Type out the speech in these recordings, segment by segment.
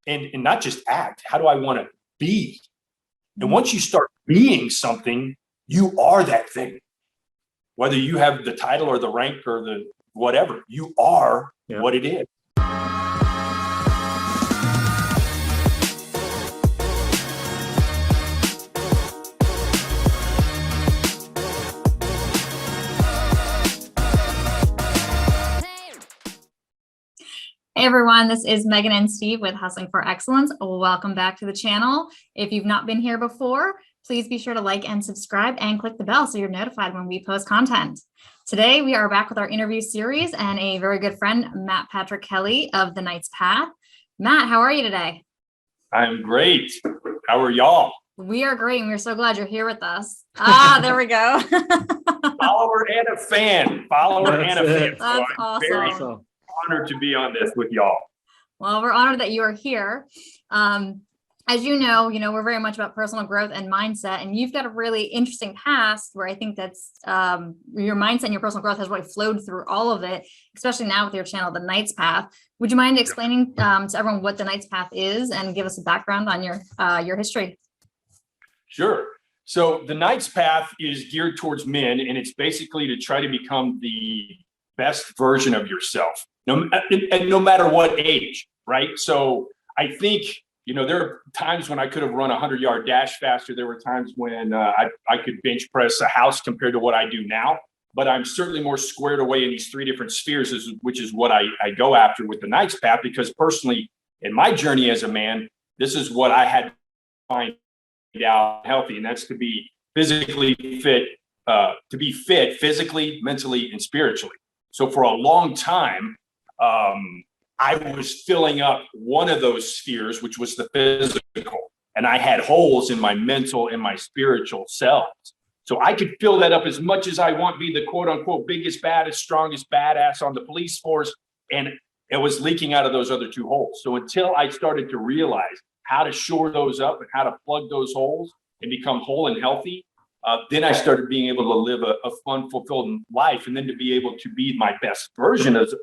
and not just act. How do I want to be? And once you start being something, you are that thing. Whether you have the title or the rank or the whatever, you are what it is. Hey everyone, this is Megan and Steve with Hustling for Excellence. Welcome back to the channel. If you've not been here before, please be sure to like and subscribe and click the bell so you're notified when we post content. Today, we are back with our interview series and a very good friend, Matt Patrick Kelly of The Knight's Path. Matt, how are you today? I'm great. How are y'all? We are great, and we're so glad you're here with us. There we go. Follower and a fan. That's So awesome. Very honored to be on this with y'all. Well, we're honored that you are here. As you know, we're very much about personal growth and mindset, and you've got a really interesting past where I think that's your mindset and your personal growth has really flowed through all of it, especially now with your channel, The Knight's Path. Would you mind explaining to everyone what The Knight's Path is and give us a background on your history? Sure. So The Knight's Path is geared towards men, and it's basically to try to become the best version of yourself, no matter what age, right? So I think, there are times when I could have run a 100-yard dash faster. There were times when I could bench press a house compared to what I do now, but I'm certainly more squared away in these three different spheres, which is what I go after with The Knight's Path, because personally, in my journey as a man, this is what I had to find out healthy, and that's to be physically fit, physically, mentally, and spiritually. So for a long time, I was filling up one of those spheres, which was the physical, and I had holes in my mental and my spiritual selves. So I could fill that up as much as I want, be the quote unquote biggest, baddest, strongest badass on the police force, and it was leaking out of those other two holes. So until I started to realize how to shore those up and how to plug those holes and become whole and healthy, then I started being able to live a fun, fulfilled life, and then to be able to be my best version as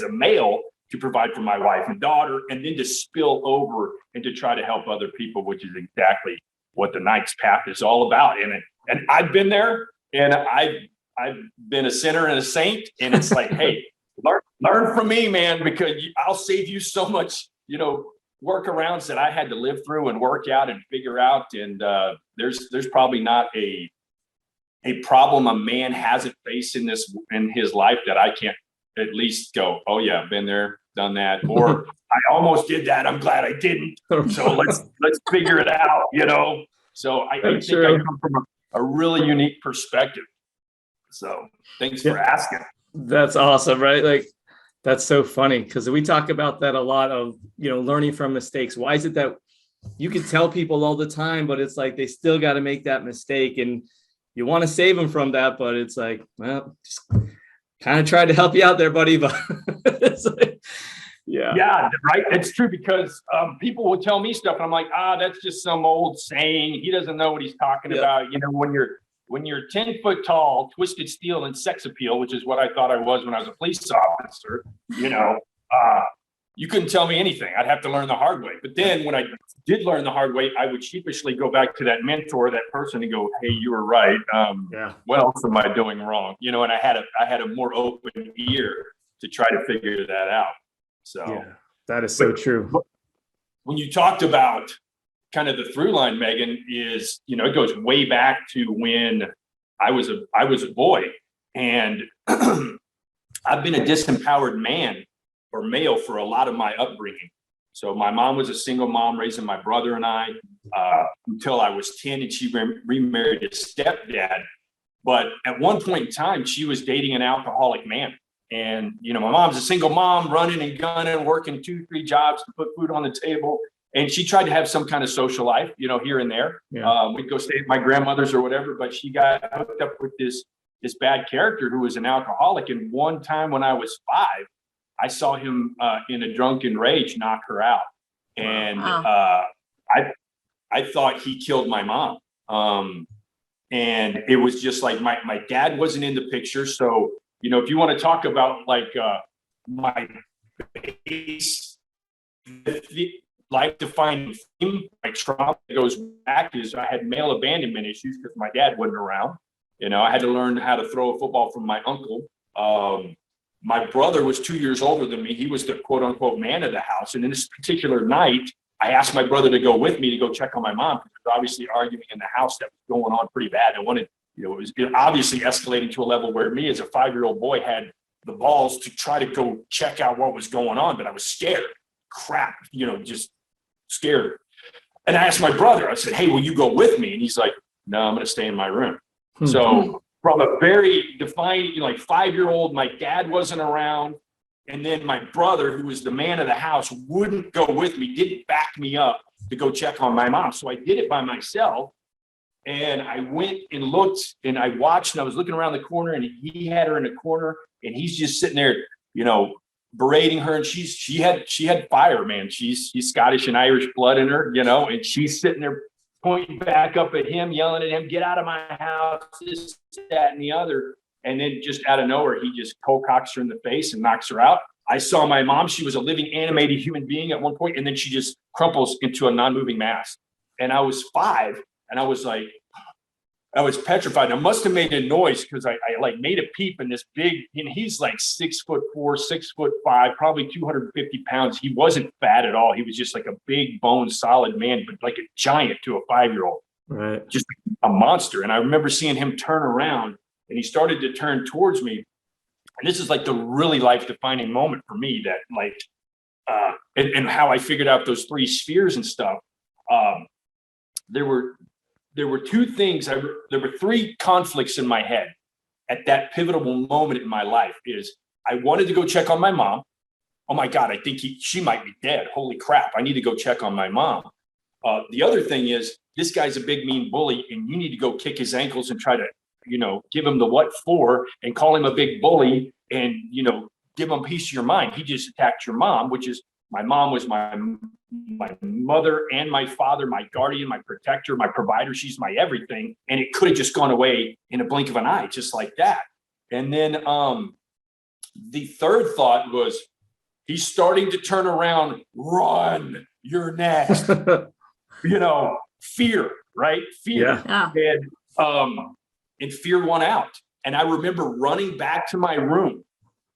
a male, to provide for my wife and daughter, and then to spill over and to try to help other people, which is exactly what The Knight's Path is all about. And I've been there, and I've been a sinner and a saint, and it's like, hey, learn from me, man, because I'll save you so much, workarounds that I had to live through and work out and figure out. And there's probably not a problem a man hasn't faced in his life that I can't at least go, oh yeah, been there, done that, or I almost did that, I'm glad I didn't. So let's figure it out, So I think I come from a really unique perspective. So thanks for asking. That's awesome, right? Like, that's so funny, because we talk about that a lot of, learning from mistakes. Why is it that you can tell people all the time, but it's like they still got to make that mistake, and you want to save them from that, but it's like, well, just kind of tried to help you out there, buddy. But it's like, yeah, right. It's true, because people will tell me stuff, and I'm like, that's just some old saying. He doesn't know what he's talking about. When you're 10 foot tall, twisted steel, and sex appeal, which is what I thought I was when I was a police officer, you couldn't tell me anything. I'd have to learn the hard way. But then when I did learn the hard way, I would sheepishly go back to that mentor, that person, and go, hey, you were right. What else am I doing wrong? And I had a more open ear to try to figure that out. So that is so true. When you talked about kind of the through line, Megan, is, it goes way back to when I was a boy, and I've been a disempowered man or male for a lot of my upbringing. So my mom was a single mom raising my brother and I until I was 10, and she remarried a stepdad. But at one point in time, she was dating an alcoholic man. And, my mom's a single mom running and gunning, working 2-3 jobs to put food on the table. And she tried to have some kind of social life, here and there. We'd go stay at my grandmother's or whatever, but she got hooked up with this bad character who was an alcoholic. And one time when I was 5, I saw him in a drunken rage knock her out. And I thought he killed my mom. And it was just like my dad wasn't in the picture. So, if you want to talk about like my base, life-defining theme, my trauma that goes back is I had male abandonment issues because my dad wasn't around. You know, I had to learn how to throw a football from my uncle. My brother was 2 years older than me. He was the quote unquote man of the house. And in this particular night, I asked my brother to go with me to go check on my mom, because there was obviously arguing in the house that was going on pretty bad. I wanted, you know, it was obviously escalating to a level where me as a 5-year-old boy had the balls to try to go check out what was going on, but I was scared, crap, you know, just scared. And I asked my brother, I said, hey, will you go with me? And he's like, no, I'm going to stay in my room. So from a very defined, you know, like 5-year-old, my dad wasn't around. And then my brother, who was the man of the house, wouldn't go with me, didn't back me up to go check on my mom. So I did it by myself. And I went and looked and I watched, and I was looking around the corner, and he had her in the corner, and he's just sitting there, you know, berating her. And she had fire, man. She's Scottish and Irish blood in her, you know, and she's sitting there pointing back up at him, yelling at him, get out of my house, this, that, and the other. And then just out of nowhere, he just cold cocks her in the face and knocks her out. I saw my mom. She was a living, animated human being at one point, and then she just crumples into a non-moving mass. And I was 5, and I was like, I was petrified. I must have made a noise because I like made a peep, in this big, and he's like 6'4", 6'5", probably 250 pounds. He wasn't fat at all. He was just like a big bone, solid man, but like a giant to a 5-year-old, Right. just a monster. And I remember seeing him turn around, and he started to turn towards me. And this is like the really life-defining moment for me, that like, and how I figured out those 3 spheres and stuff. There were 2 things. There were 3 conflicts in my head at that pivotal moment in my life. Is I wanted to go check on my mom. Oh my God, I think she might be dead. Holy crap, I need to go check on my mom. The other thing is, this guy's a big mean bully, and you need to go kick his ankles and try to, you know, give him the what for, and call him a big bully, and, you know, give him a piece of your mind. He just attacked your mom, which is, my mom was my mother and my father, my guardian, my protector, my provider. She's my everything. And it could have just gone away in a blink of an eye, just like that. And then the third thought was, he's starting to turn around, run, you're next. You know, fear, right? Fear. Yeah. And fear won out. And I remember running back to my room.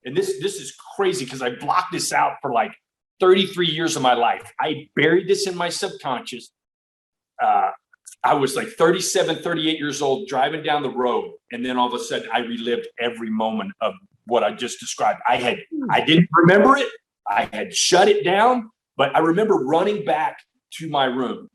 And this is crazy, because I blocked this out for like 33 years of my life. I buried this in my subconscious. I was like 37, 38 years old, driving down the road. And then all of a sudden I relived every moment of what I just described. I didn't remember it. I had shut it down, but I remember running back to my room.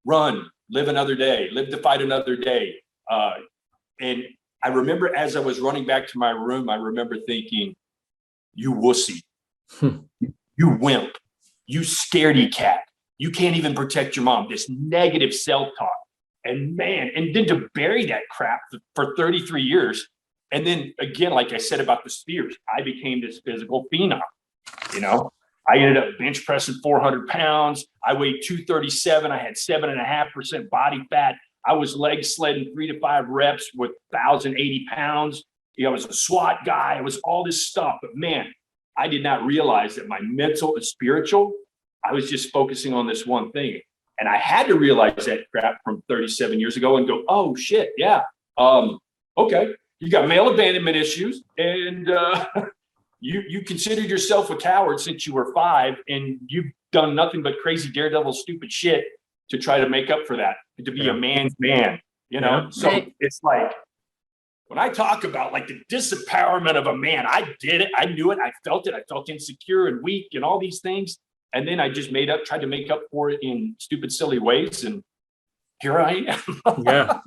Run, live another day, live to fight another day. And I remember as I was running back to my room, I remember thinking, you wussy, you wimp, you scaredy cat, you can't even protect your mom, this negative self-talk. And man, and then to bury that crap for 33 years. And then again, like I said about the spheres, I became this physical phenom, you know. I ended up bench pressing 400 pounds. I weighed 237. I had 7.5% body fat. I was leg sledding 3 to 5 reps with 1,080 pounds. You know, I was a SWAT guy. It was all this stuff. But man, I did not realize that my mental and spiritual, I was just focusing on this one thing. And I had to realize that crap from 37 years ago and go, oh shit, yeah. Okay, you got male abandonment issues, and you considered yourself a coward since you were 5, and you've done nothing but crazy, daredevil, stupid shit to try to make up for that, to be a man's man, you know? Yeah. So it's like, when I talk about like the disempowerment of a man, I did it. I knew it. I felt it. I felt insecure and weak and all these things. And then I just tried to make up for it in stupid, silly ways. And here I am. Yeah.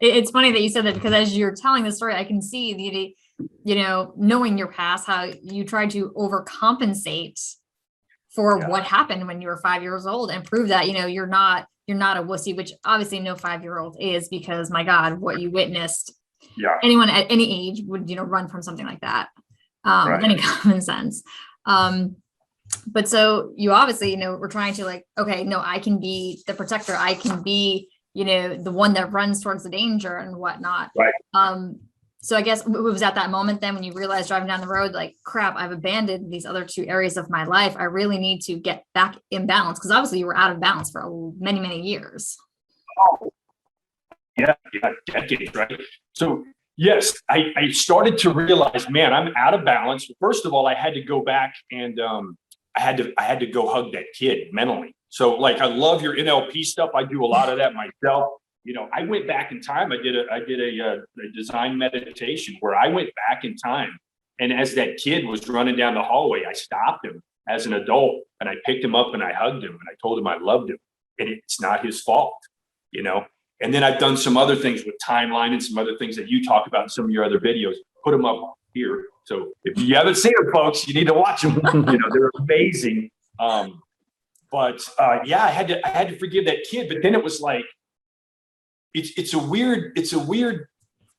It's funny that you said that, because as you're telling the story, I can see the, you know, knowing your past, how you tried to overcompensate for what happened when you were 5 years old, and prove that, you know, you're not a wussy, which obviously no 5-year-old is, because my God, what you witnessed, anyone at any age would, you know, run from something like that, with any common sense. But so you obviously, you know, we're trying to like, okay, no, I can be the protector. I can be, you know, the one that runs towards the danger and whatnot. Right. So I guess it was at that moment then when you realized driving down the road, like, crap, I've abandoned these other two areas of my life. I really need to get back in balance, because obviously you were out of balance for many, many years. Yeah, decades, right? So yes, I started to realize, man, I'm out of balance. First of all, I had to go back and I had to go hug that kid mentally. So like, I love your NLP stuff. I do a lot of that myself. You know, I went back in time. I did a design meditation where I went back in time, and as that kid was running down the hallway, I stopped him as an adult and I picked him up and I hugged him and I told him I loved him, and it's not his fault, you know. And then I've done some other things with timeline and some other things that you talk about in some of your other videos. Put them up here. So if you haven't seen them, folks, you need to watch them. You know, they're amazing. But yeah, I had to forgive that kid. But then it was like, it's a weird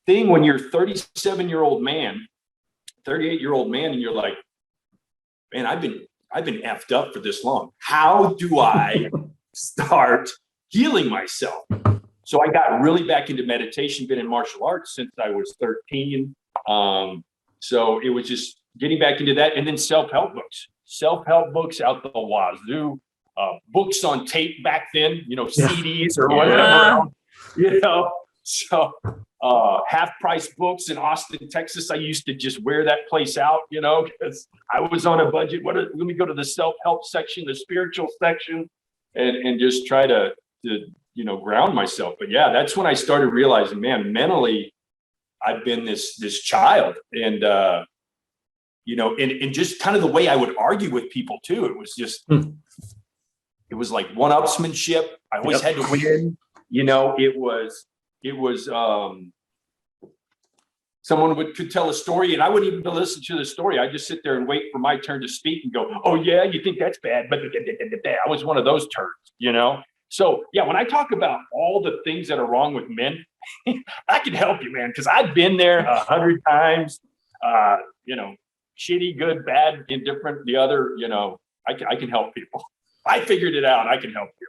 thing when you're 37-year-old man, 38-year-old man, and you're like, man, I've been effed up for this long. How do I start healing myself? So I got really back into meditation, been in martial arts since I was 13. So it was just getting back into that. And then self-help books out the wazoo, books on tape back then, you know, CDs or whatever, you know. So half price books in Austin, Texas. I used to just wear that place out, you know, because I was on a budget. Let me go to the self-help section, the spiritual section, and just try to you know, ground myself. But yeah, that's when I started realizing, man, mentally, I've been this child. And you know, and just kind of the way I would argue with people too. It was just, it was like one-upsmanship. I always had to win. You know, it was someone could tell a story and I wouldn't even listen to the story. I just sit there and wait for my turn to speak and go, oh yeah, you think that's bad, but I was one of those turds, you know. So yeah, when I talk about all the things that are wrong with men, I can help you, man, because I've been there 100 times. You know, shitty, good, bad, indifferent, the other. You know, I can help people. I figured it out. I can help you.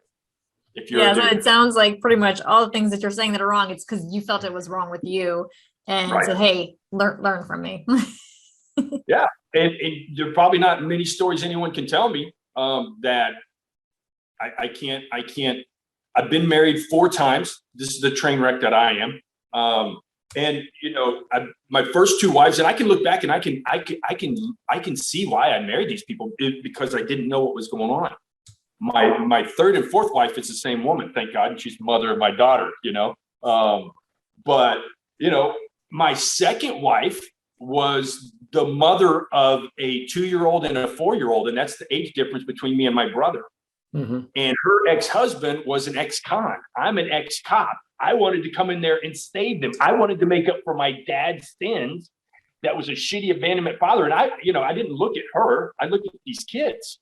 If you're so it sounds like pretty much all the things that you're saying that are wrong, it's because you felt it was wrong with you, and said, "Hey, learn from me." Yeah, and there are probably not many stories anyone can tell me that. I can't. I've been married 4 times. This is the train wreck that I am. And you know, my first 2 wives, and I can look back and I can see why I married these people, because I didn't know what was going on. My 3rd and 4th wife, it's the same woman, thank God, and she's the mother of my daughter. You know, but you know, my 2nd wife was the mother of a 2-year-old and a 4-year-old, and that's the age difference between me and my brother. Mm-hmm. And her ex-husband was an ex-con. I'm an ex-cop. I wanted to come in there and save them. I wanted to make up for my dad's sins. That was a shitty abandonment father. And I didn't look at her. I looked at these kids.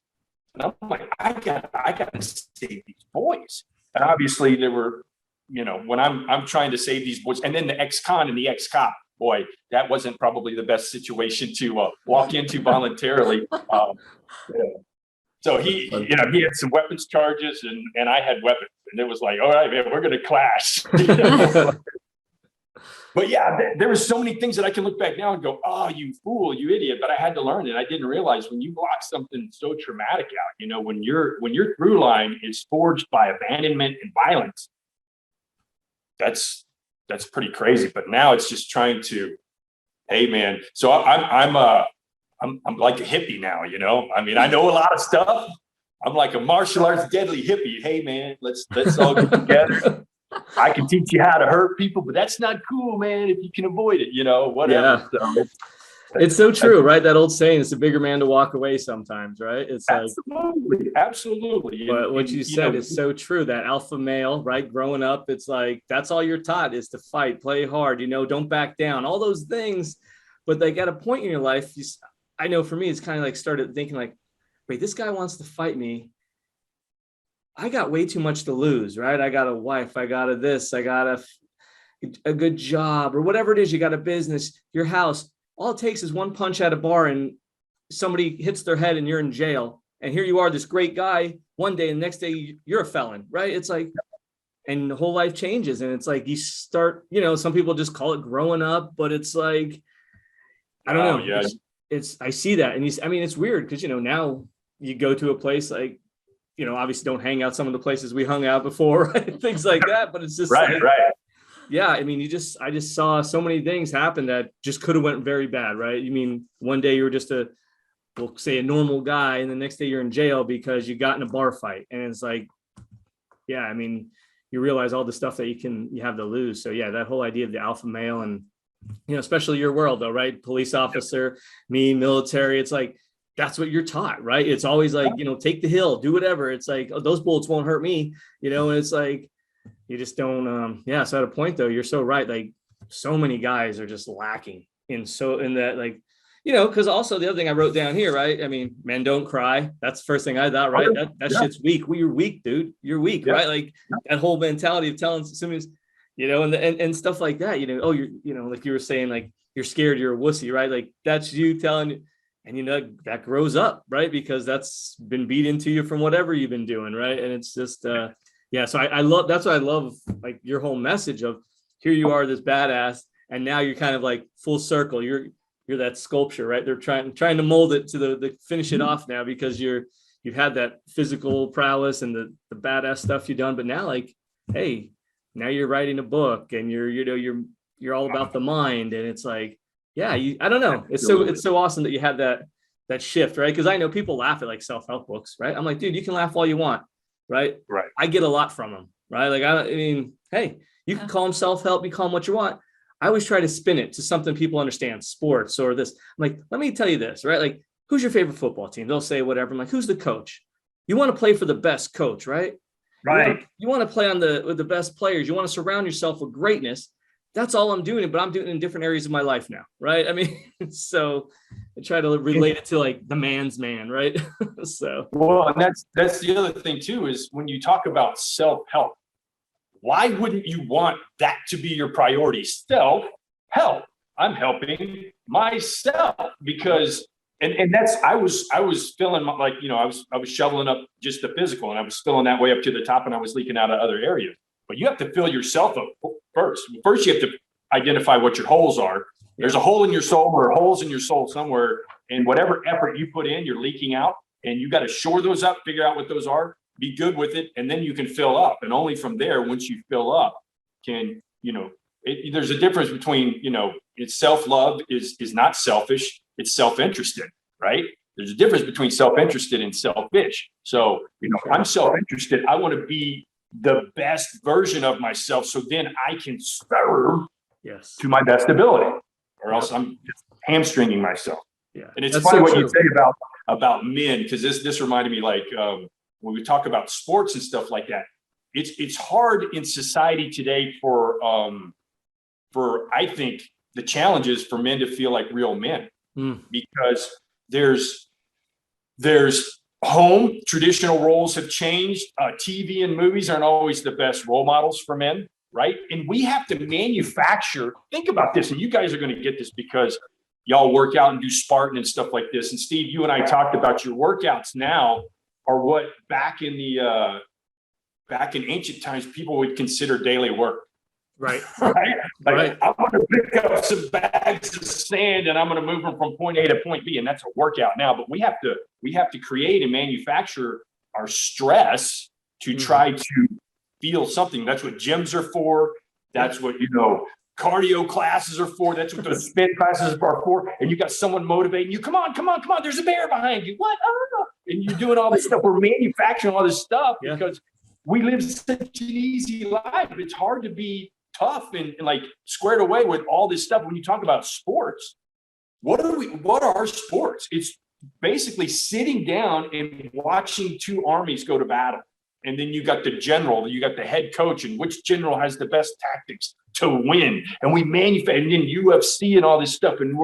And I'm like, I got to save these boys. And obviously there were, you know, when I'm trying to save these boys, and then the ex-con and the ex-cop, boy, that wasn't probably the best situation to walk into voluntarily. Yeah. So he had some weapons charges and I had weapons, and it was like, all right, man, we're going to clash. But yeah, there were so many things that I can look back now and go, oh, you fool, you idiot. But I had to learn it. I didn't realize when you block something so traumatic out, you know, when your through line is forged by abandonment and violence, that's pretty crazy. But now it's just trying to, hey man, so I'm like a hippie now, you know. I mean, I know a lot of stuff. I'm like a martial arts deadly hippie. Hey, man, let's all get together. I can teach you how to hurt people, but that's not cool, man. If you can avoid it, you know, whatever. Yeah. So it's so true, right? That old saying, it's a bigger man to walk away sometimes, right? It's absolutely. But what you said is so true. That alpha male, right? Growing up, it's like, that's all you're taught is to fight, play hard, you know, don't back down, all those things. But like at a point in your life, I know for me, it's kind of like started thinking like, wait, this guy wants to fight me. I got way too much to lose, right? I got a wife, I got I got a good job or whatever it is. You got a business, your house. All it takes is one punch at a bar and somebody hits their head and you're in jail. And here you are, this great guy, one day and the next day you're a felon, right? It's like, and the whole life changes. And it's like, you start, some people just call it growing up, but it's like, I don't know. Yeah. It's I see that. And it's weird because, now you go to a place like, obviously don't hang out some of the places we hung out before, right? Things like that. But it's just right. Yeah. I just saw so many things happen that just could have went very bad, right? You mean one day you were just we'll say a normal guy, and the next day you're in jail because you got in a bar fight. And it's like, yeah, you realize all the stuff that you have to lose. So yeah, that whole idea of the alpha male, and, especially your world though, right? Police officer, me, military, it's like, that's what you're taught, right? It's always like, take the hill, do whatever. It's like, oh, those bullets won't hurt me, and it's like, you just don't, So at a point though, you're so right. Like so many guys are just lacking in that, like, because also the other thing I wrote down here, right? Men don't cry. That's the first thing I thought, right? That shit's weak. Well, you're weak, dude. You're weak, right? Like that whole mentality of telling somebody, and stuff like that, oh, you're, like you were saying, like you're scared, you're a wussy, right? Like that's you telling, and that grows up, right? Because that's been beat into you from whatever you've been doing, right? And it's just, yeah. So I love, that's what I love, like your whole message of here you are, this badass, and now you're kind of like full circle. You're that sculpture, right? They're trying to mold it to the finish it off now, because you've had that physical prowess and the badass stuff you've done, but now like, hey, now you're writing a book and you're all about the mind. And it's like, yeah, I don't know. It's so awesome that you had that shift, right? Because I know people laugh at like self-help books, right? I'm like, dude, you can laugh all you want, right? Right. I get a lot from them, right? Like, hey, you can call them self-help, you call them what you want. I always try to spin it to something people understand, sports or this. I'm like, let me tell you this, right? Like, who's your favorite football team? They'll say whatever. I'm like, who's the coach? You want to play for the best coach, right? Right. You want to play with the best players. You want to surround yourself with greatness. That's all I'm doing, but I'm doing it in different areas of my life now, right? So I try to relate it to like the man's man, right? So well, and that's the other thing too, is when you talk about self-help, why wouldn't you want that to be your priority? Self-help. I'm helping myself because, and that's, I was feeling like, I was shoveling up just the physical, and I was filling that way up to the top, and I was leaking out of other areas. But you have to fill yourself up first. First, you have to identify what your holes are. There's a hole in your soul, or holes in your soul somewhere, and whatever effort you put in, you're leaking out, and you got to shore those up, figure out what those are, be good with it, and then you can fill up. And only from there, once you fill up, can, there's a difference between, it's self-love is not selfish, it's self-interested, right? There's a difference between self-interested and selfish. So, I'm self-interested. I want to be the best version of myself, so then I can serve to my best ability, or else I'm just hamstringing myself. Yeah. And it's funny what you say about men, because this reminded me, like, when we talk about sports and stuff like that, it's hard in society today for I think the challenge is for men to feel like real men, because there's home, traditional roles have changed. TV and movies aren't always the best role models for men, right? And we have to manufacture, think about this, and you guys are going to get this because y'all work out and do Spartan and stuff like this. And Steve, you and I talked about your workouts now are what back in ancient times people would consider daily work. Right. Right. Like, I'm going to pick up some bags of sand and I'm going to move them from point A to point B, and that's a workout now. But we have to create and manufacture our stress to try to feel something. That's what gyms are for. That's what cardio classes are for. That's what those spin classes are for. And you got someone motivating you. Come on. There's a bear behind you. What? Oh. And you're doing all this stuff. We're manufacturing all this stuff because we live such an easy life. It's hard to be tough and like squared away with all this stuff. When you talk about sports, what are sports? It's basically sitting down and watching two armies go to battle. And then you got the general, you got the head coach, and which general has the best tactics to win. And we manufacture, and then UFC and all this stuff. And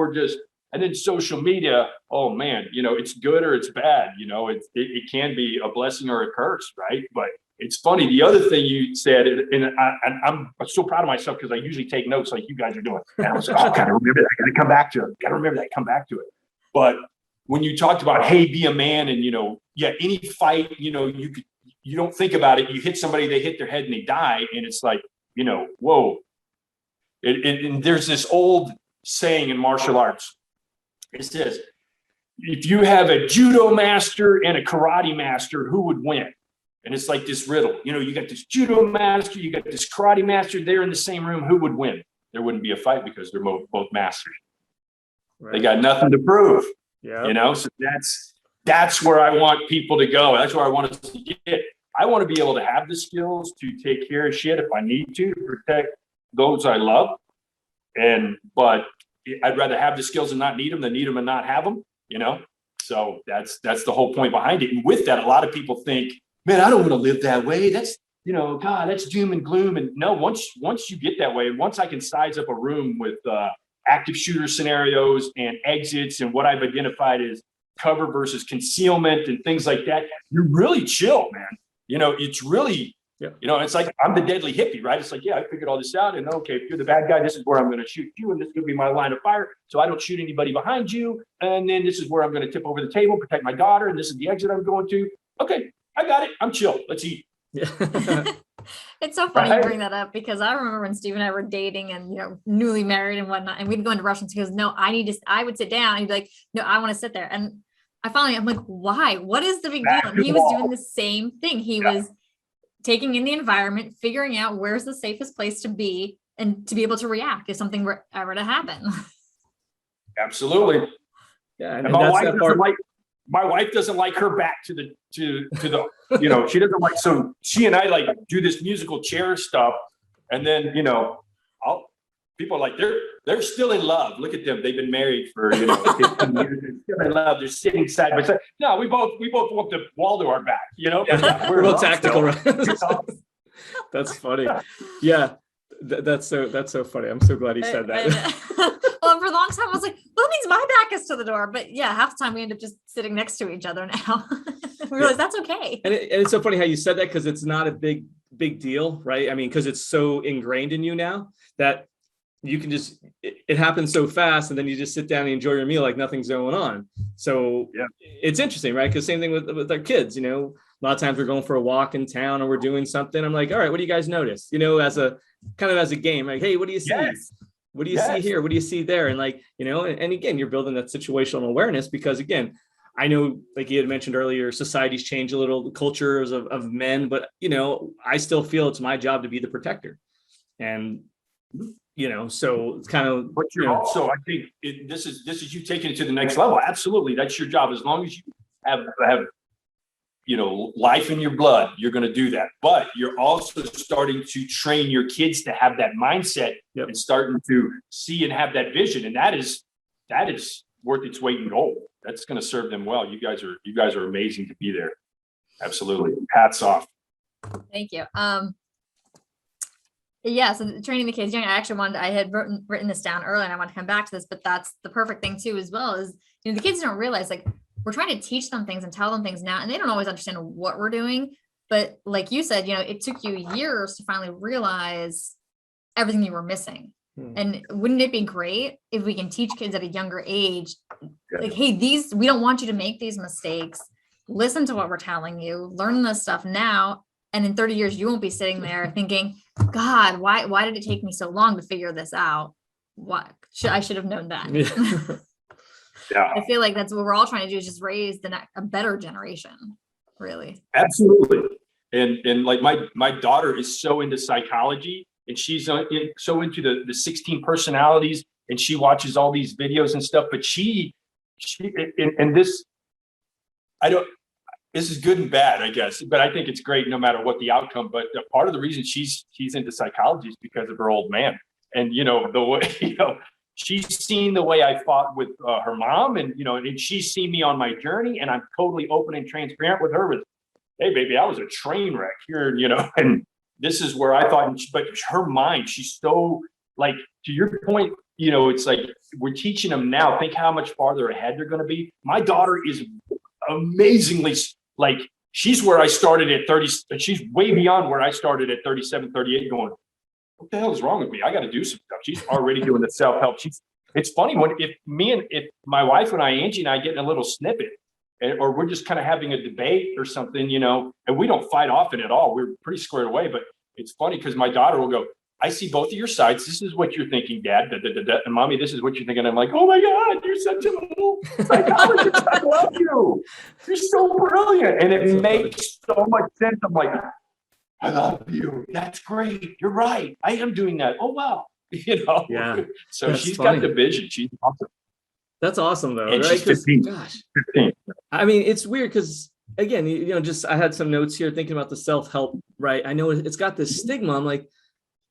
and then social media, oh man, it's good or it's bad. It can be a blessing or a curse, right? But it's funny. The other thing you said, and I'm so proud of myself because I usually take notes like you guys are doing. And I was like, oh, gotta remember that. I gotta come back to it. Gotta remember that. Come back to it. But when you talked about, hey, be a man, and any fight, you you don't think about it. You hit somebody, they hit their head and they die. And it's like, whoa. And there's this old saying in martial arts. It says, if you have a judo master and a karate master, who would win? And it's like this riddle. You got this judo master, you got this karate master, they're in the same room. Who would win? There wouldn't be a fight because they're both masters. Right. They got nothing to prove. Yeah. So that's where I want people to go. That's where I want us to get. I want to be able to have the skills to take care of shit if I need to protect those I love. But I'd rather have the skills and not need them than need them and not have them, So that's the whole point behind it. And with that, a lot of people think, man, I don't want to live that way. That's, God, that's doom and gloom. And no, once you get that way, once I can size up a room with active shooter scenarios and exits and what I've identified as cover versus concealment and things like that, you're really chill, man. It's really, it's like I'm the deadly hippie, right? It's like, yeah, I figured all this out. And okay, if you're the bad guy, this is where I'm going to shoot you. And this is going to be my line of fire. So I don't shoot anybody behind you. And then this is where I'm going to tip over the table, protect my daughter. And this is the exit I'm going to. Okay, I got it. I'm chill. Let's eat. Yeah. It's so funny you bring that up because I remember when Steve and I were dating and, newly married and whatnot, and we'd go into restaurants. He goes, no, I would sit down. And he'd be like, no, I want to sit there. And I'm like, why? What is the big deal? And he was doing the same thing. He was taking in the environment, figuring out where's the safest place to be and to be able to react if something were ever to happen. Absolutely. Yeah. And my wife doesn't like her back to the, she doesn't like, so she and I do this musical chair stuff. And then, people are like, they're still in love. Look at them. They've been married for, 15 years. They're still in love. They're sitting side by side. No, we both want the wall to our back, We're both tactical, right? That's funny. Yeah. That's so funny. I'm so glad he said that. Well, for a long time, I was like, well, that means my back is to the door. But yeah, half the time we end up just sitting next to each other now. We realize that's okay. And it's so funny how you said that because it's not a big deal, right? I mean, because it's so ingrained in you now that you can just, it happens so fast and then you just sit down and enjoy your meal like nothing's going on. So It's interesting, right? Because same thing with our kids, a lot of times we're going for a walk in town or we're doing something. I'm like, all right, what do you guys notice? As a game, like, hey, what do you see? Yes. What do you see here? What do you see there? And and again, you're building that situational awareness because again, I know, like you had mentioned earlier, society's changed a little, the cultures of men, but I still feel it's my job to be the protector. And so it's kind of. But you're also, I think this is you taking it to the next level. Absolutely, that's your job. As long as you have life in your blood, you're going to do that. But you're also starting to train your kids to have that mindset and starting to see and have that vision, and that is worth its weight in gold. That's going to serve them well. You guys are amazing to be there. Absolutely, hats off. Thank you. So training the kids young, I had written this down earlier and I want to come back to this, but that's the perfect thing too, as well is, the kids don't realize we're trying to teach them things and tell them things now, and they don't always understand what we're doing. But like you said, it took you years to finally realize everything you were missing. And wouldn't it be great if we can teach kids at a younger age, like, hey, we don't want you to make these mistakes. Listen to what we're telling you, learn this stuff now. And in 30 years, you won't be sitting there thinking, God, why did it take me so long to figure this out? I should have known that. Yeah. I feel like that's what we're all trying to do is just raise a better generation, really. Absolutely. And like my daughter is so into psychology and she's so into the 16 personalities and she watches all these videos and stuff, but she this is good and bad, I guess, but I think it's great no matter what the outcome. But part of the reason she's into psychology is because of her old man. And, the way, she's seen the way I fought with her mom and, and she's seen me on my journey and I'm totally open and transparent with her with, hey, baby, I was a train wreck here, and this is where I thought, but her mind, she's so like, to your point, it's like we're teaching them now. Think how much farther ahead they're going to be. My daughter is amazingly like, she's where I started at 30. She's way beyond where I started at 37, 38 going, what the hell is wrong with me? I got to do some stuff. She's already doing the self-help. It's funny if my wife and Angie and I get in a little snippet or we're just kind of having a debate or something, and we don't fight often at all. We're pretty squared away, but it's funny because my daughter will go, I see both of your sides. This is what you're thinking, Dad. Da, da, da, da. And Mommy, this is what you're thinking. I'm like, oh my God, you're such a little psychologist. I love you. You're so brilliant. And it makes so much sense. I'm like, I love you. That's great. You're right. I am doing that. Oh, wow. Yeah. So That's she's funny. got the vision. She's awesome. That's awesome though, And right? she's 'Cause, 15. gosh, 15. I mean, it's weird because again, just I had some notes here thinking about the self-help, right? I know it's got this stigma. I'm like,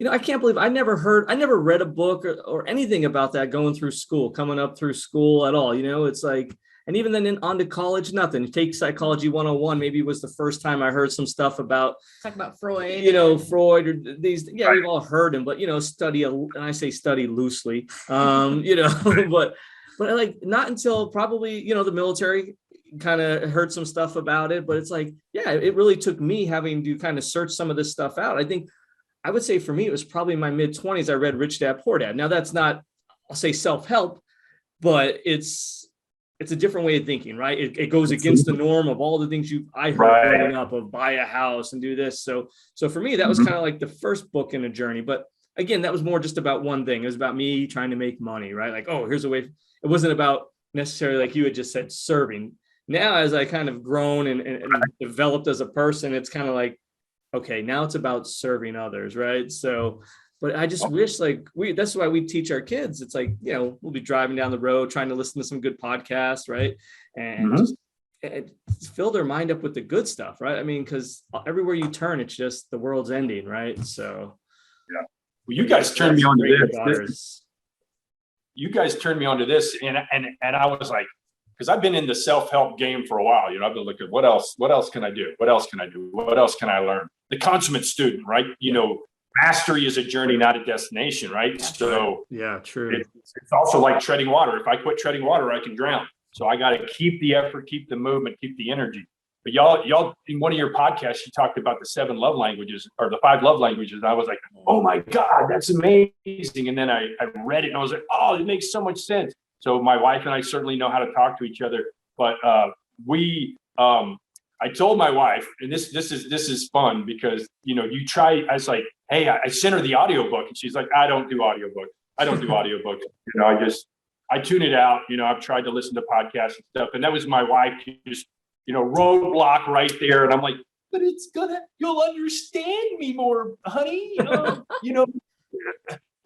I can't believe I never read a book or anything about that going through school, coming up through school at all. It's like, and even then on to college, nothing. Take Psychology 101, maybe was the first time I heard some stuff about, Talk about Freud. Freud or these, yeah, we've all heard him, but, study, and I say study loosely, but like not until probably, the military kind of heard some stuff about it, but it's like, yeah, it really took me having to kind of search some of this stuff out. I think I would say for me, it was probably in my mid-20s. I read Rich Dad, Poor Dad. Now that's not, I'll say self-help, but it's a different way of thinking, right? It goes against the norm of all the things I heard growing up of buy a house and do this. So for me, that was kind of like the first book in a journey. But again, that was more just about one thing. It was about me trying to make money, right? Like, oh, here's a way. It wasn't about necessarily like you had just said, serving. Now, as I kind of grown and developed as a person, it's kind of like, okay, now it's about serving others, right? So, but I just wish that's why we teach our kids. It's like, we'll be driving down the road, trying to listen to some good podcasts, right? And just fill their mind up with the good stuff, right? I mean, because everywhere you turn, it's just the world's ending, right? So, yeah. Well, you guys turned me on to this. You guys turned me on to this, and I was like, because I've been in the self-help game for a while. I've been looking, what else can I do? What else can I do? What else can I learn? The consummate student, right? Mastery is a journey, not a destination, right? So yeah, true. It's also like treading water. If I quit treading water, I can drown. So I got to keep the effort, keep the movement, keep the energy. But y'all, in one of your podcasts, you talked about the 7 love languages or the 5 love languages. And I was like, oh my God, that's amazing. And then I read it and I was like, oh, it makes so much sense. So my wife and I certainly know how to talk to each other, but I told my wife, and this is fun because, you try, I was like, hey, I sent her the audiobook and she's like, I don't do audiobooks. I tune it out. I've tried to listen to podcasts and stuff. And that was my wife just, roadblock right there. And I'm like, but you'll understand me more, honey.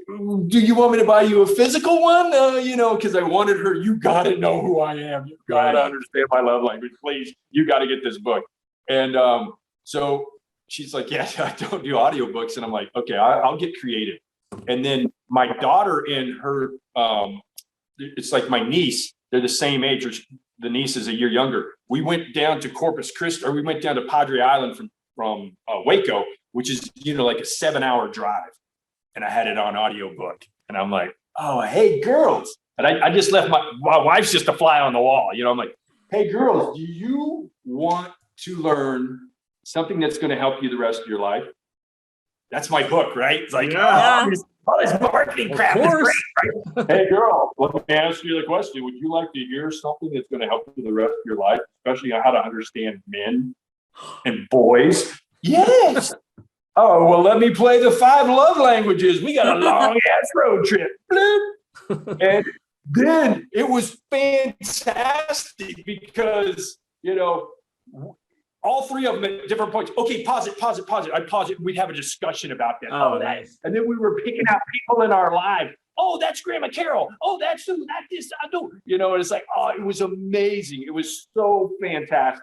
Do you want me to buy you a physical one? Because I wanted her, you got to know who I am. You got to understand my love language. Please, you got to get this book. And so she's like, yeah, I don't do audiobooks. And I'm like, okay, I'll get creative. And then my daughter and her, it's like my niece, they're the same age, which the niece is a year younger. We went down to Corpus Christi, or we went down to Padre Island from Waco, which is, like a 7-hour drive. And I had it on audiobook. And I'm like, oh, hey, girls. And I just left my wife's just a fly on the wall. I'm like, hey, girls, do you want to learn something that's going to help you the rest of your life? That's my book, right? It's like, all this marketing crap is great, right? Hey, girl, let me ask you the question. Would you like to hear something that's going to help you the rest of your life, especially on how to understand men and boys? Yes. Oh, well, let me play the 5 love languages. We got a long ass road trip. And then it was fantastic because, all 3 of them at different points. Okay, pause it. I'd pause it. We'd have a discussion about that. Oh, nice. And then we were picking out people in our lives. Oh, that's Grandma Carol. Oh, that's who, that this, I do. And it's like, oh, it was amazing. It was so fantastic.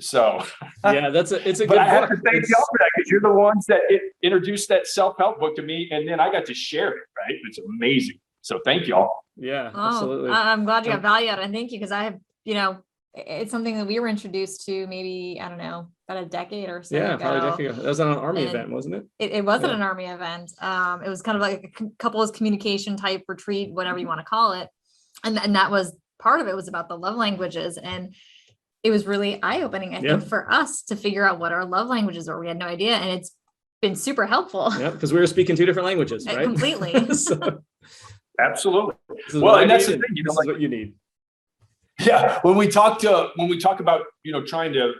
So yeah, it's a good but I have book. to thank y'all for that because you're the ones that introduced that self-help book to me, and then I got to share it. Right, it's amazing. So thank y'all. Yeah, absolutely. I'm glad you got value out of it, and thank you because I have, it's something that we were introduced to maybe about a decade or so. Yeah, ago. probably a decade ago. That was on an Army event, wasn't it? It wasn't an Army event. It was kind of like a couples communication type retreat, whatever you want to call it, and that was part of it. Was about the love languages and. It was really eye-opening, I think, for us to figure out what our love languages are. We had no idea. And it's been super helpful. Yeah, because we were speaking 2 different languages, right? Completely. Absolutely. Well, and that's the thing, this is what you need. Yeah, when we talk about, trying to,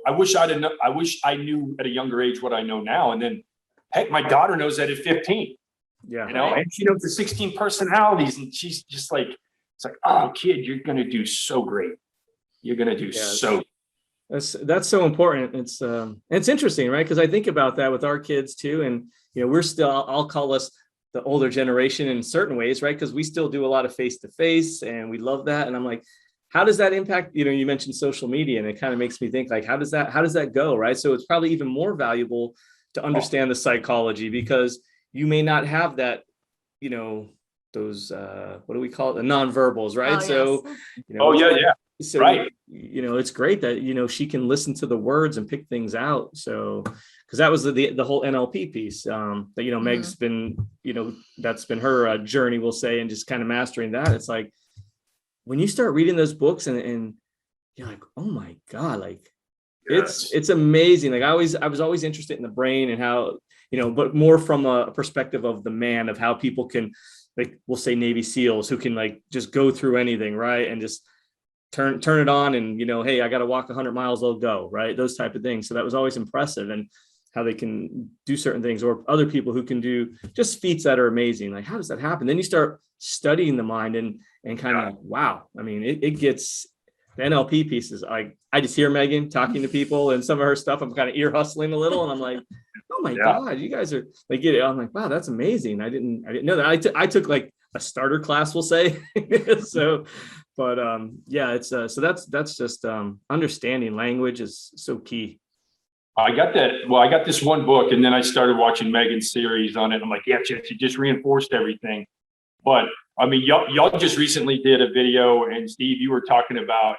I wish I knew at a younger age what I know now. And then heck, my daughter knows that at 15, Yeah. and she knows the 16 personalities, and she's just like, it's like, oh kid, you're going to do so great. You're going to do so. That's so important. It's interesting, right? Because I think about that with our kids too. And, we're still, I'll call us the older generation in certain ways, right? Because we still do a lot of face-to-face and we love that. And I'm like, how does that impact, you mentioned social media, and it kind of makes me think like, how does that go? Right. So it's probably even more valuable to understand the psychology, because you may not have that, those, what do we call it? The nonverbals, right? Oh, So, yes. Yeah. so, Right. It's great that, she can listen to the words and pick things out. So, because that was the whole NLP piece that, Meg's been, that's been her journey, we'll say, and just kind of mastering that. It's like, when you start reading those books and you're like, oh my God, like it's amazing. Like I was always interested in the brain and how, but more from a perspective of the man, of how people can, like, we'll say Navy SEALs who can like just go through anything, right? And just turn it on and, hey, I got to walk 100 miles, they'll go, right? Those type of things. So that was always impressive, and how they can do certain things, or other people who can do just feats that are amazing. Like, how does that happen? Then you start studying the mind and kind of, wow. I mean, it gets the NLP pieces. I just hear Megan talking to people and some of her stuff, I'm kind of ear hustling a little, and I'm like, oh my God, you guys are like, I'm like, wow, that's amazing. I didn't know that. I took like a starter class, we'll say. So, but it's so that's just understanding language is so key. I got that. Well, I got this one book, and then I started watching Megan's series on it. I'm like, yeah, she just reinforced everything. But I mean, y'all just recently did a video, and Steve, you were talking about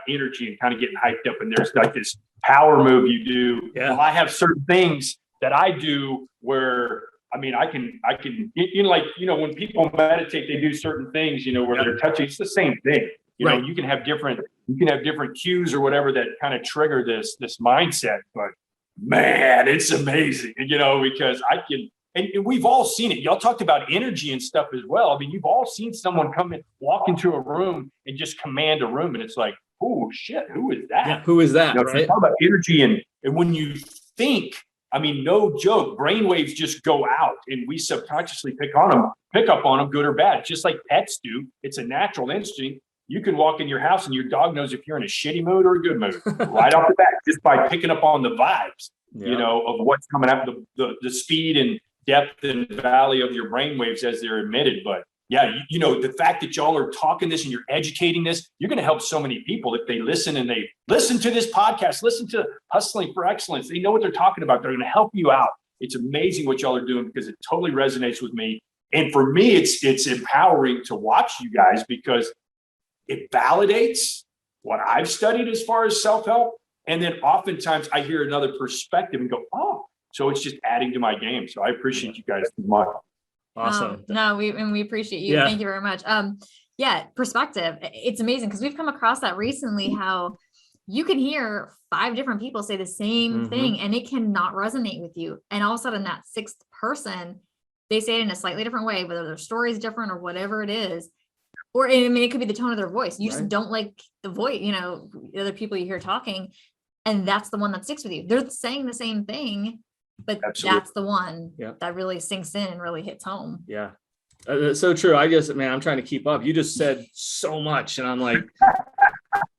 energy and kind of getting hyped up. And there's like this power move you do. Yeah. Well, I have certain things that I do where, I mean, I can, when people meditate, they do certain things, where they're touching. It's the same thing. Right. You can have different cues or whatever that kind of trigger this mindset. But man, it's amazing, because I can, and we've all seen it. Y'all talked about energy and stuff as well. I mean, you've all seen someone walk into a room and just command a room, and it's like, oh shit, who is that? Yeah, who is that? Right? You talk about energy, and when you think, I mean, no joke, brainwaves just go out, and we subconsciously pick up on them, good or bad, just like pets do. It's a natural instinct. You can walk in your house and your dog knows if you're in a shitty mood or a good mood right off the bat, just by picking up on the vibes, of what's coming out, the speed and depth and valley of your brainwaves as they're emitted. But yeah, the fact that y'all are talking this and you're educating this, you're going to help so many people if they listen, and they listen to this podcast, listen to Hustling for Excellence. They know what they're talking about. They're going to help you out. It's amazing what y'all are doing, because it totally resonates with me. And for me, it's empowering to watch you guys, because it validates what I've studied as far as self-help. And then oftentimes I hear another perspective and go, oh, so it's just adding to my game. So I appreciate you guys so much. Awesome. No, we appreciate you. Thank you very much. Perspective. It's amazing, because we've come across that recently, how you can hear 5 different people say the same thing and it cannot resonate with you. And all of a sudden that 6th person, they say it in a slightly different way, whether their story is different or whatever it is. Or, I mean, it could be the tone of their voice. You just don't like the voice, the other people you hear talking, and that's the one that sticks with you. They're saying the same thing, but that's the one that really sinks in and really hits home. Yeah. So true. I'm trying to keep up. You just said so much, and I'm like,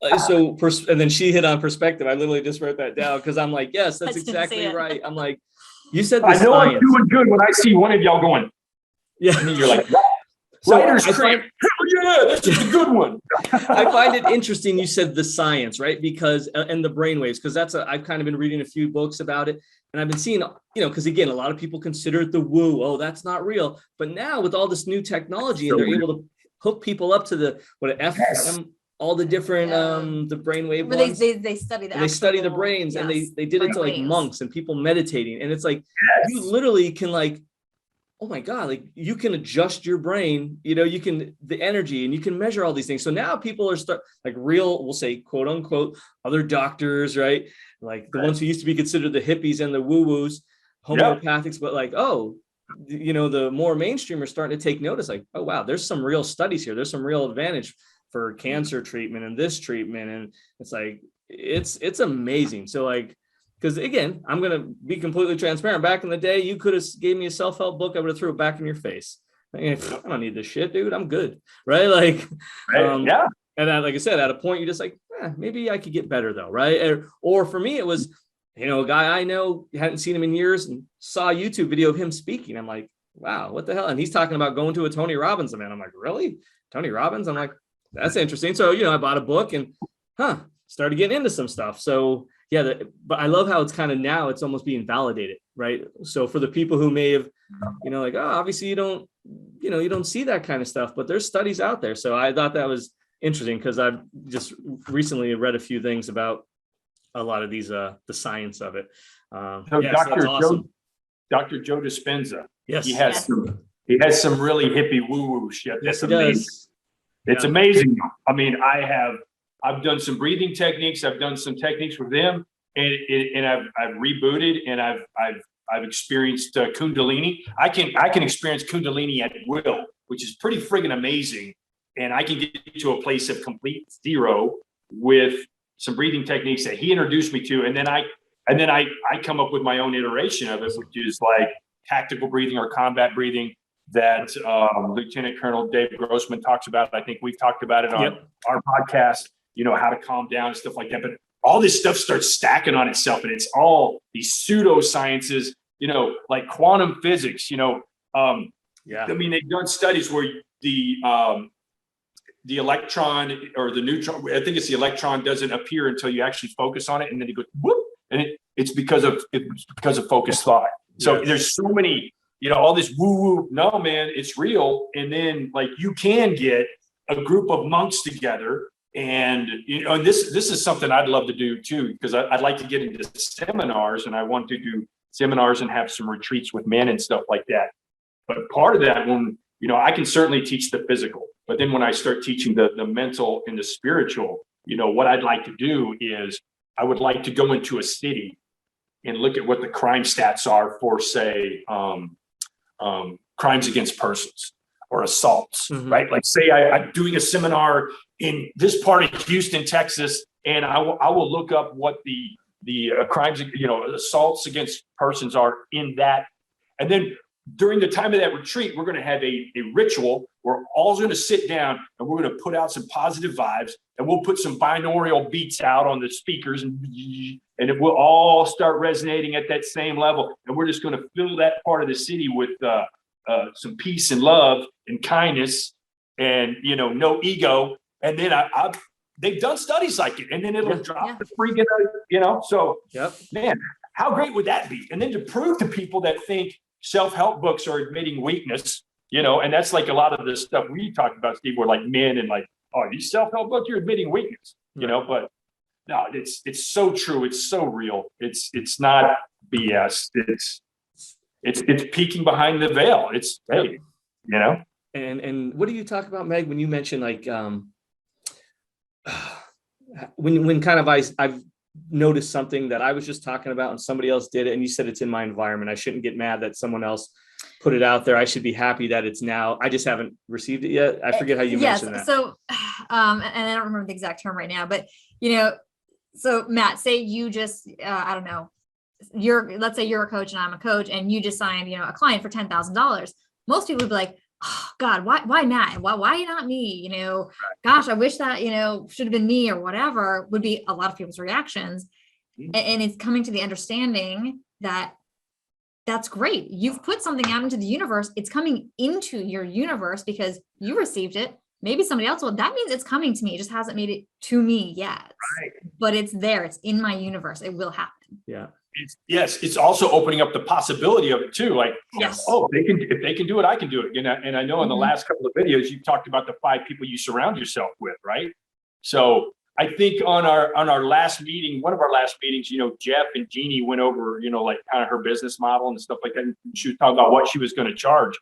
and then she hit on perspective. I literally just wrote that down, because I'm like, yes, that's exactly right. I'm like, you said the I know science. I'm doing good when I see one of y'all going, yeah. And you're like, So writer's cramp. Yeah, that's just a good one. I find it interesting you said the science, right? Because and the brainwaves, because I've kind of been reading a few books about it, and I've been seeing, because again, a lot of people consider it the woo. Oh, that's not real. But now with all this new technology, and they're able to hook people up to the FM, all the different the brainwave ones. They study they study the brains, and they did it to like monks and people meditating, and it's like you literally can like, oh my God, like you can adjust your brain, you can, the energy, and you can measure all these things. So now people are like real, we'll say, quote unquote, other doctors, right? Like the ones who used to be considered the hippies and the woo-woos, homeopathics, but like, the more mainstream are starting to take notice, like, oh wow, there's some real studies here. There's some real advantage for cancer treatment and this treatment. And it's like, it's amazing. So like, because again, I'm going to be completely transparent. Back in the day, you could have gave me a self-help book. I would have threw it back in your face. I don't need this shit, dude. I'm good. Right. Like, Yeah. And then, like I said, at a point, you're just like, maybe I could get better though. Right. Or for me, it was, a guy I know, hadn't seen him in years and saw a YouTube video of him speaking. I'm like, wow, what the hell? And he's talking about going to a Tony Robbins event. I'm like, really? Tony Robbins? I'm like, that's interesting. So, I bought a book and started getting into some stuff. So yeah, but I love how it's kind of now it's almost being validated, right? So for the people who may have, like, oh, obviously you don't see that kind of stuff, but there's studies out there. So I thought that was interesting because I've just recently read a few things about a lot of these, the science of it. So that's awesome. Dr. Joe Dispenza, Yes, he has some really hippie woo-woo shit. Yes, That's he amazing. does. It's amazing. I mean, I've done some breathing techniques. I've done some techniques with them, and I've rebooted, and I've experienced Kundalini. I can experience Kundalini at will, which is pretty friggin' amazing. And I can get to a place of complete zero with some breathing techniques that he introduced me to, and then I come up with my own iteration of it, which is like tactical breathing or combat breathing that Lieutenant Colonel Dave Grossman talks about. I think we've talked about it on our podcast, how to calm down and stuff like that. But all this stuff starts stacking on itself, and it's all these pseudosciences, like quantum physics, I mean, they've done studies where the electron or the neutron, I think it's the electron, doesn't appear until you actually focus on it, and then it goes whoop, and it's because of focused thought. So there's so many, all this woo-woo. No, man, it's real. And then like you can get a group of monks together, and and this is something I'd love to do too, because I'd like to get into seminars, and I want to do seminars and have some retreats with men and stuff like that. But part of that, when I can certainly teach the physical, but then when I start teaching the mental and the spiritual, what I'd like to do is I would like to go into a city and look at what the crime stats are for, say, crimes against persons or assaults, right? Like say I'm doing a seminar in this part of Houston, Texas, and I will look up what the crimes, assaults against persons are in that. And then during the time of that retreat, we're going to have a ritual. We're all going to sit down and we're going to put out some positive vibes, and we'll put some binaural beats out on the speakers, and it will all start resonating at that same level. And we're just going to fill that part of the city with some peace and love and kindness and, no ego. And then they've done studies like it, and then it'll drop the freaking, so man, how great would that be? And then to prove to people that think self-help books are admitting weakness, and that's like a lot of the stuff we talked about, Steve, were like men and like, oh, these self-help books, you're admitting weakness, but no, it's so true. It's so real. It's not BS. It's peeking behind the veil. It's, hey, And what do you talk about, Meg, when you mention like, when kind of I've noticed something that I was just talking about and somebody else did it, and you said it's in my environment. I shouldn't get mad that someone else put it out there. I should be happy that it's now. I just haven't received it yet. I forget how you mentioned that. So, and I don't remember the exact term right now, but so Matt, say you just, I don't know, let's say you're a coach and I'm a coach, and you just signed, a client for $10,000. Most people would be like, oh God, why Matt? Why not me? Gosh, I wish that, should have been me or whatever, would be a lot of people's reactions. And it's coming to the understanding that that's great. You've put something out into the universe. It's coming into your universe because you received it. Maybe somebody else will. That means it's coming to me. It just hasn't made it to me yet. Right. But it's there. It's in my universe. It will happen. Yeah. It's also opening up the possibility of it too. Like, yes. Oh, if they can do it, I can do it. And I know in the last couple of videos, you talked about the 5 people you surround yourself with, right? So I think on our last meeting, one of our last meetings, Jeff and Jeannie went over, like kind of her business model and stuff like that. And she was talking about what she was going to charge.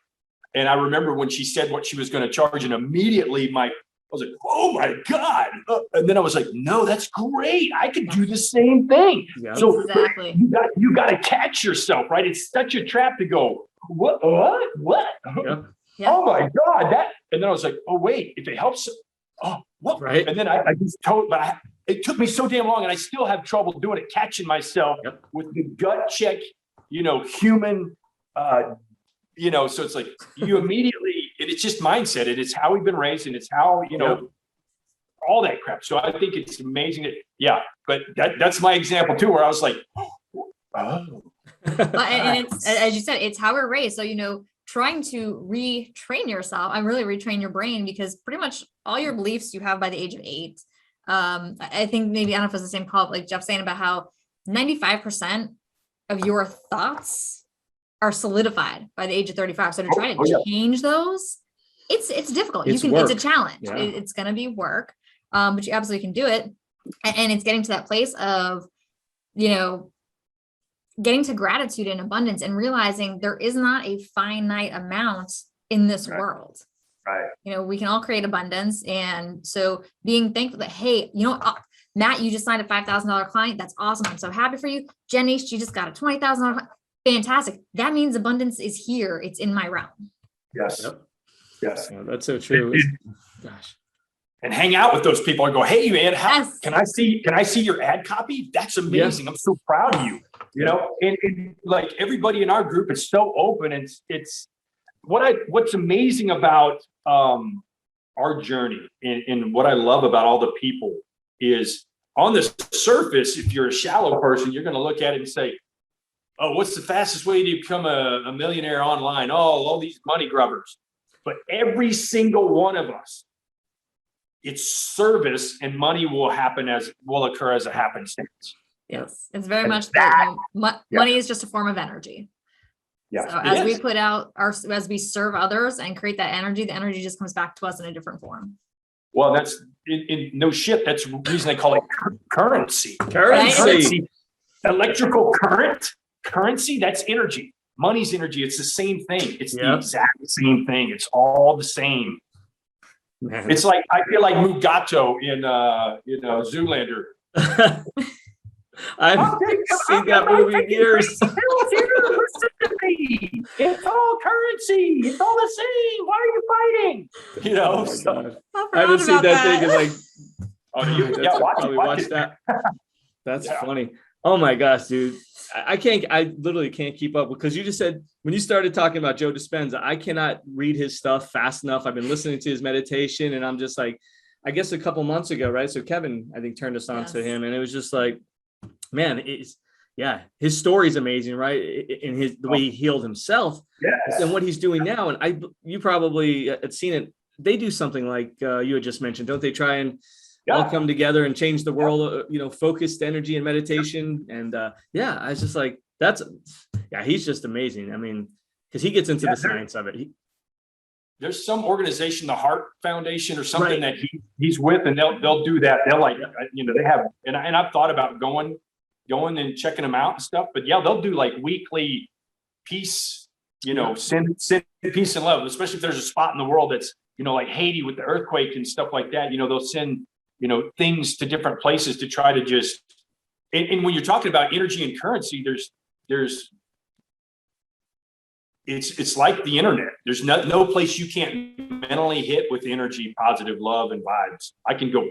And I remember when she said what she was going to charge, and immediately I was like, oh my God. And then I was like, no, that's great. I could do the same thing. Yeah. So exactly. You got to catch yourself, right? It's such a trap to go, what? Yeah. Oh my God. And then I was like, oh, wait, if it helps. Oh, what? Right. And then I just told, but it took me so damn long, and I still have trouble doing it, catching myself with the gut check, human, so it's like you immediately, and it's just mindset, and it's how we've been raised, and it's how, all that crap. So I think it's amazing but that's my example too, where I was like, oh. And it's, as you said, it's how we're raised. So, trying to retrain yourself, I'm really retrain your brain, because pretty much all your beliefs you have by the age of 8. I think maybe, I don't know if it's the same call, like Jeff saying about how 95% of your thoughts are solidified by the age of 35. So to try to change those, it's difficult. It's a challenge. Yeah. It's going to be work, but you absolutely can do it. And it's getting to that place of, getting to gratitude and abundance, and realizing there is not a finite amount in this world. Right. We can all create abundance. And so being thankful that, hey, Matt, you just signed a $5,000 client. That's awesome. I'm so happy for you. Jenny, she just got a $20,000. Fantastic. That means abundance is here. It's in my realm. Yes. Yep. Yes. Yeah, that's so true. Gosh. And hang out with those people and go, hey man, Yes. can I see your ad copy? That's amazing. I'm so proud of you. And like everybody in our group is so open, and it's what's amazing about our journey, and what I love about all the people is, on the surface, if you're a shallow person, you're going to look at it and say, oh, what's the fastest way to become a millionaire online? Oh, all these money grubbers. But every single one of us, it's service, and money will occur as a happenstance. Yes. It's very much that. Money is just a form of energy. Yeah. So as we put out as we serve others and create that energy, the energy just comes back to us in a different form. Well, that's no shit. That's the reason they call it currency. Currency. Electrical currency, that's energy. Money's energy. It's the same thing. It's the exact same thing. It's all the same. Man. It's like, I feel like Mugato in Zoolander. I've seen that movie in years. Listen to me. It's all currency. It's all the same. Why are you fighting? I haven't seen that thing in like. Watch that. That's funny. Oh my gosh, dude. I literally can't keep up, because you just said, when you started talking about Joe Dispenza, I cannot read his stuff fast enough. I've been listening to his meditation, and I'm just like, I guess a couple months ago, right? So Kevin, I think, turned us on to him, and it was just like, man, his story is amazing, right? In the way he healed himself, and what he's doing now. And you probably had seen it. They do something like you had just mentioned, don't they? Try and all come together and change the world, focused energy and meditation. And I was just like, he's just amazing. I mean, because he gets into the science of it. There's some organization, the Heart Foundation or something, that he's with, and they'll do that. They'll they have, and I've thought about going and checking them out and stuff, but they'll do like weekly peace, send peace and love, especially if there's a spot in the world that's, like Haiti with the earthquake and stuff like that, they'll send, things to different places to try to just, and when you're talking about energy and currency, it's like the internet. There's no place you can't mentally hit with energy, positive love and vibes. I can go,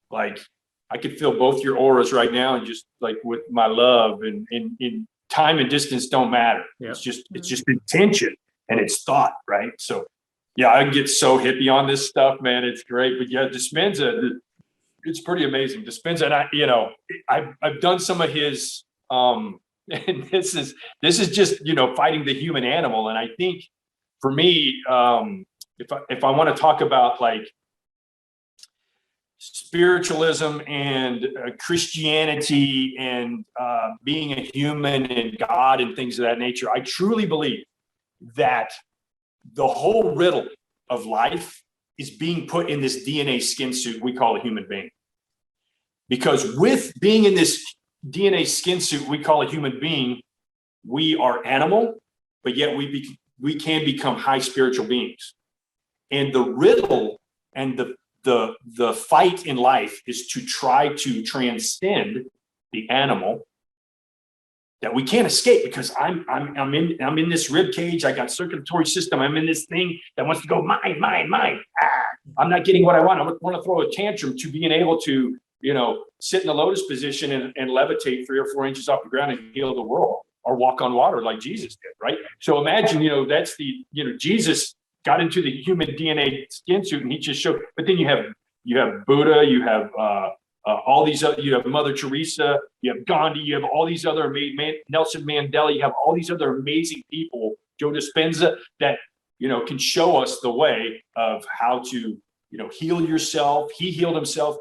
like, I could feel both your auras right now, and just like with my love, and in time and distance don't matter. It's just intention and it's thought, right? So I get so hippie on this stuff, man. It's great. But Dispenza, it's pretty amazing. Dispenza, and I've done some of his and this is just, fighting the human animal. And I think for me, if I want to talk about like spiritualism and Christianity and being a human and God and things of that nature, I truly believe that the whole riddle of life is being put in this DNA skin suit we call a human being. Because with being in this DNA skin suit we call a human being, we are animal, but yet we can become high spiritual beings. And the riddle and the fight in life is to try to transcend the animal that we can't escape, because I'm in this rib cage. I got circulatory system. I'm in this thing that wants to go mine. I'm not getting what I want. I want to throw a tantrum to being able to, sit in the lotus position and levitate 3 or 4 inches off the ground and heal the world, or walk on water like Jesus did, right? So imagine, that's Jesus got into the human DNA skin suit and he just showed, but then you have Buddha, you have all these other, you have Mother Teresa, you have Gandhi, you have all these other Nelson Mandela, you have all these other amazing people, Joe Dispenza, that, can show us the way of how to, heal yourself. He healed himself.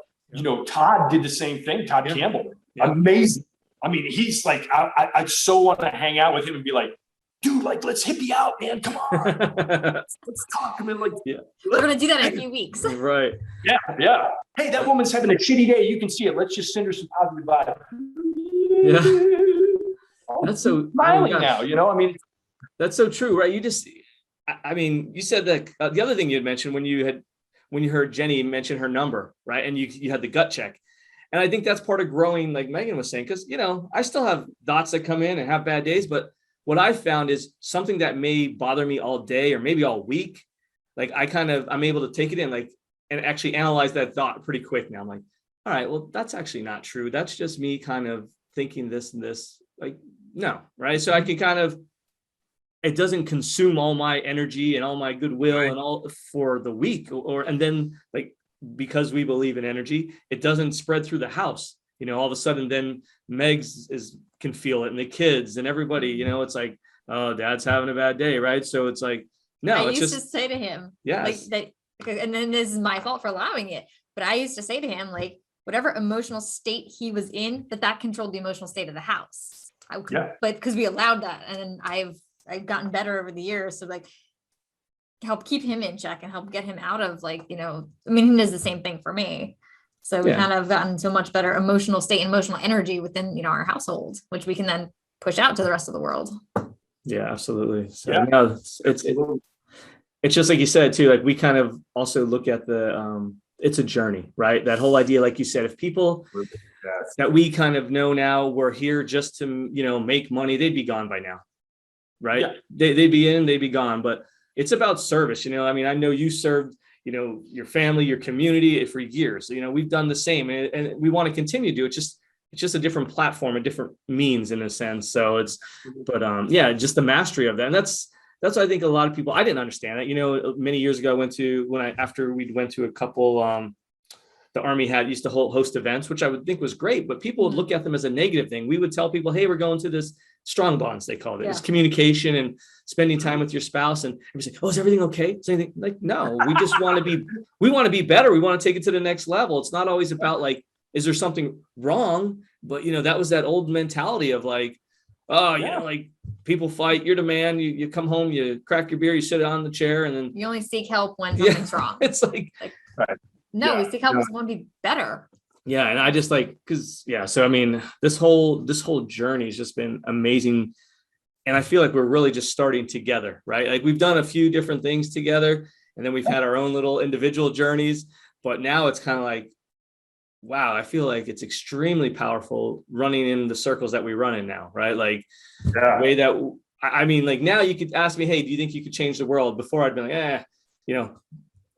Todd did the same thing. Todd Campbell, amazing. I mean, he's like, I so want to hang out with him and be like, dude, like, let's hippie out, man. Come on. Let's talk. I mean, like, We're going to do that in a few weeks. Right. Yeah. Hey, that woman's having a shitty day. You can see it. Let's just send her some positive vibes. Yeah. That's so smiling now, I mean, that's so true, right? You said that the other thing you had mentioned when you heard Jenny mention her number, right? And you had the gut check. And I think that's part of growing, like Megan was saying, because, I still have thoughts that come in and have bad days. But what I found is something that may bother me all day or maybe all week. Like I'm able to take it in, like, and actually analyze that thought pretty quick now. I'm like, all right, well, that's actually not true. That's just me kind of thinking this and this, like, no, right? So I can it doesn't consume all my energy and all my goodwill and all for the week and then, like, because we believe in energy, it doesn't spread through the house. All of a sudden then Megs can feel it, and the kids and everybody, it's like, oh, dad's having a bad day. Right. So it's like, no, I it's used just to say to him, yes. And then this is my fault for allowing it. But I used to say to him, like, whatever emotional state he was in, that controlled the emotional state of the house. But because we allowed that, and I've gotten better over the years. So, like, help keep him in check and help get him out of, like, he does the same thing for me. So we kind of gotten to a much better emotional state and emotional energy within, our household, which we can then push out to the rest of the world. Yeah, absolutely. So no, it's just like you said too, like we kind of also look at it's a journey, right? That whole idea, like you said, if people that we kind of know now were here just to, make money, they'd be gone by now. Right. Yeah. They'd be gone, but it's about service. I mean, I know you served, your family, your community for years. We've done the same, and we want to continue to do it. It's just a different platform, a different means in a sense. So just the mastery of that. And that's what I think a lot of people, I didn't understand that, many years ago, after we went to a couple, the Army used to host events, which I would think was great, but people would look at them as a negative thing. We would tell people, hey, we're going to this strong bonds, they called it. It's communication and spending time with your spouse. And we say, oh, is everything okay? Is anything like, no, we just want to be better. We want to take it to the next level. It's not always about, like, is there something wrong? But, that was that old mentality of, like, oh, like, people fight, you're the man, you come home, you crack your beer, you sit on the chair, and then you only seek help when something's wrong. It's like we seek help when we want to be better. Yeah. And I just so I mean, this whole journey has just been amazing. And I feel like we're really just starting together, right? Like, we've done a few different things together, and then we've had our own little individual journeys, but now it's kind of like, wow, I feel like it's extremely powerful running in the circles that we run in now, right? Like, the way that, I mean, like, now you could ask me, hey, do you think you could change the world? Before, I'd be like,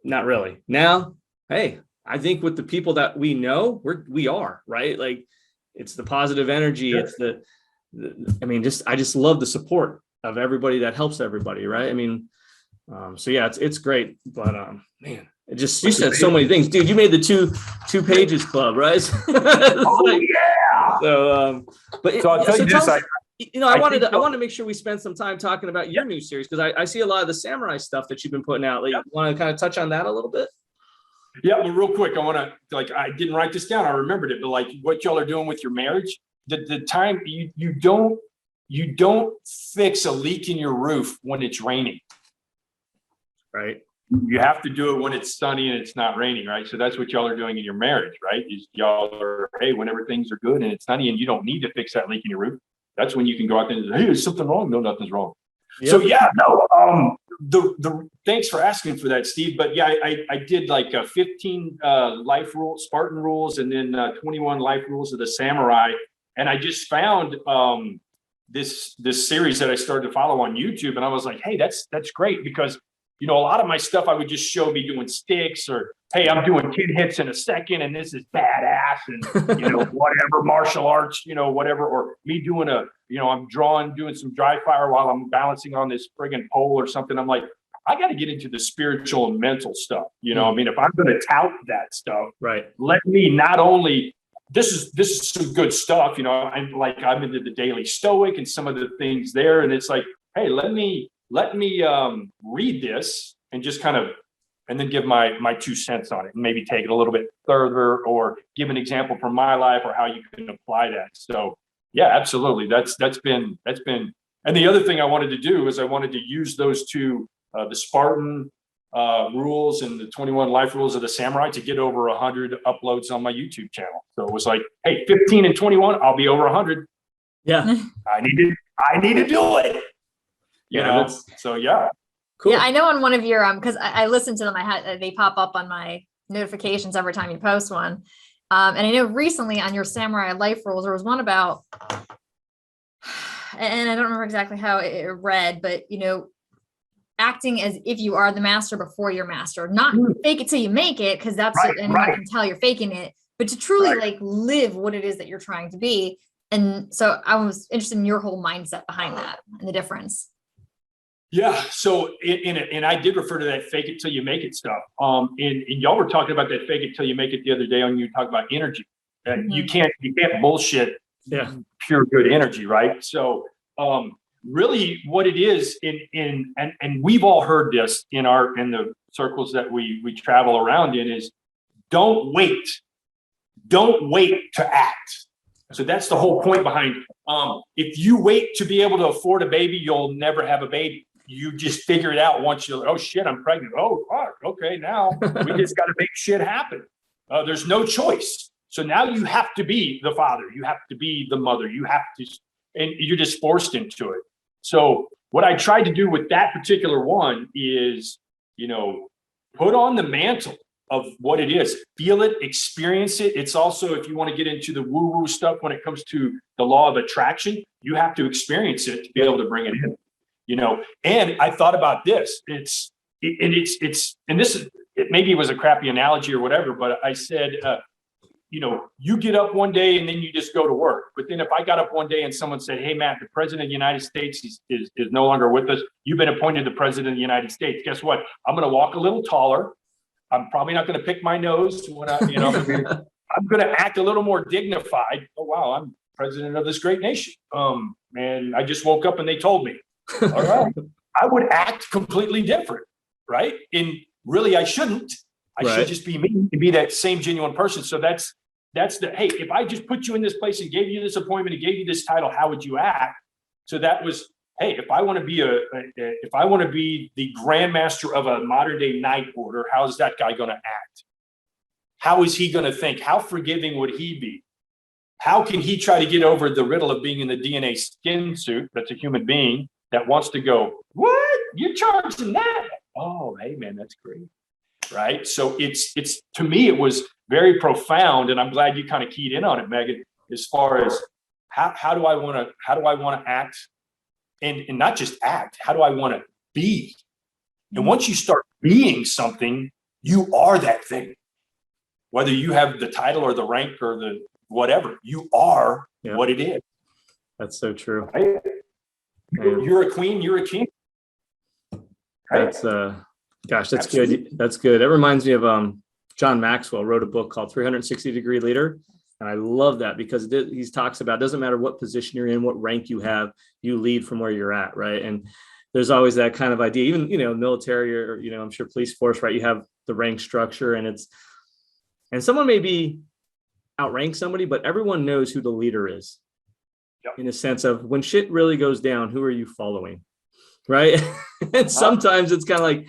not really. Now, hey, I think with the people that we know, we are, right? Like, it's the positive energy. Sure. It's I just love the support of everybody that helps everybody, right? I mean, it's great, but man, you said so many things, dude. You made the two pages club, right? So, I'll tell you this. I wanted to make sure we spend some time talking about your new series, because I see a lot of the samurai stuff that you've been putting out. Like, you want to kind of touch on that a little bit? Yeah, well, real quick, I want to, I didn't write this down. I remembered it, but, like, what y'all are doing with your marriage, the time you don't fix a leak in your roof when it's raining. Right. You have to do it when it's sunny and it's not raining, right? So that's what y'all are doing in your marriage, right? Y'all are, hey, whenever things are good and it's sunny and you don't need to fix that leak in your roof, that's when you can go out there and say, hey, is something wrong? No, nothing's wrong. Yep. So the thanks for asking for that, Steve. But I did like 15 life rules, Spartan rules, and then 21 life rules of the samurai. And I just found this series that I started to follow on YouTube, and I was like, hey, that's great, because a lot of my stuff, I would just show me doing sticks or, hey, I'm doing 10 hits in a second and this is badass and, whatever, martial arts, whatever, or me doing I'm doing some dry fire while I'm balancing on this friggin' pole or something. I'm like, I got to get into the spiritual and mental stuff. If I'm going to tout that stuff, right. Let me not only, this is some good stuff, I'm into the Daily Stoic and some of the things there. And it's like, hey, let me read this and just kind of, and then give my 2 cents on it and maybe take it a little bit further or give an example from my life or how you can apply that. So yeah, absolutely. That's been, and the other thing I wanted to do is I wanted to use those two, the Spartan rules and the 21 life rules of the samurai to get over 100 uploads on my YouTube channel. So it was like, hey, 15 and 21, I'll be over 100. Yeah. I need to do it. So yeah. Cool. Yeah, I know on one of your because I listen to them. They pop up on my notifications every time you post one. And I know recently on your Samurai Life Rules, there was one about, and I don't remember exactly how it read, but acting as if you are the master before you're master, not fake it till you make it, because that's anyone can tell you're faking it, but to truly like live what it is that you're trying to be. And so I was interested in your whole mindset behind that and the difference. Yeah. So and I did refer to that fake it till you make it stuff. And y'all were talking about that fake it till you make it the other day when you talked about energy. You can't bullshit pure good energy, right? So really what it is and we've all heard this in the circles that we travel around in is don't wait to act. So that's the whole point behind if you wait to be able to afford a baby, you'll never have a baby. You just figure it out once oh shit, I'm pregnant. Oh fuck, okay, now we just got to make shit happen. There's no choice. So now you have to be the father, you have to be the mother, you have to, and you're just forced into it. So what I tried to do with that particular one is, put on the mantle of what it is, feel it, experience it. It's also, if you want to get into the woo-woo stuff when it comes to the law of attraction, you have to experience it to be able to bring it in, And I thought about this. Maybe it was a crappy analogy or whatever, but I said, you get up one day and then you just go to work. But then if I got up one day and someone said, hey, Matt, the president of the United States is no longer with us. You've been appointed the president of the United States. Guess what? I'm going to walk a little taller. I'm probably not going to pick my nose when I'm going to act a little more dignified. Oh, wow, I'm president of this great nation. And I just woke up and they told me, all right, I would act completely different, right? And really, I shouldn't. I should just be me and be that same genuine person. So that's hey, if I just put you in this place and gave you this appointment and gave you this title, how would you act? So that was, hey, if I want to be the grandmaster of a modern day night order, how's that guy going to act? How is he going to think? How forgiving would he be? How can he try to get over the riddle of being in the DNA skin suit? That's a human being that wants to go, what? You're charging that? Oh, hey man, that's great. Right. So it's to me, it was very profound. And I'm glad you kind of keyed in on it, Megan, as far as how do I want to act and not just act, how do I want to be? And once you start being something, you are that thing, whether you have the title or the rank or the whatever, you are what it is. That's so true. Right? You're a queen, you're a king. Right? That's gosh, that's Absolutely. Good. That's good. That reminds me of John Maxwell wrote a book called 360 Degree Leader. And I love that because he talks about, it doesn't matter what position you're in, what rank you have, you lead from where you're at. Right. And there's always that kind of idea, even, military or, I'm sure police force, right. You have the rank structure and someone may be outrank somebody, but everyone knows who the leader is in a sense of when shit really goes down, who are you following? Right. And sometimes it's kind of like,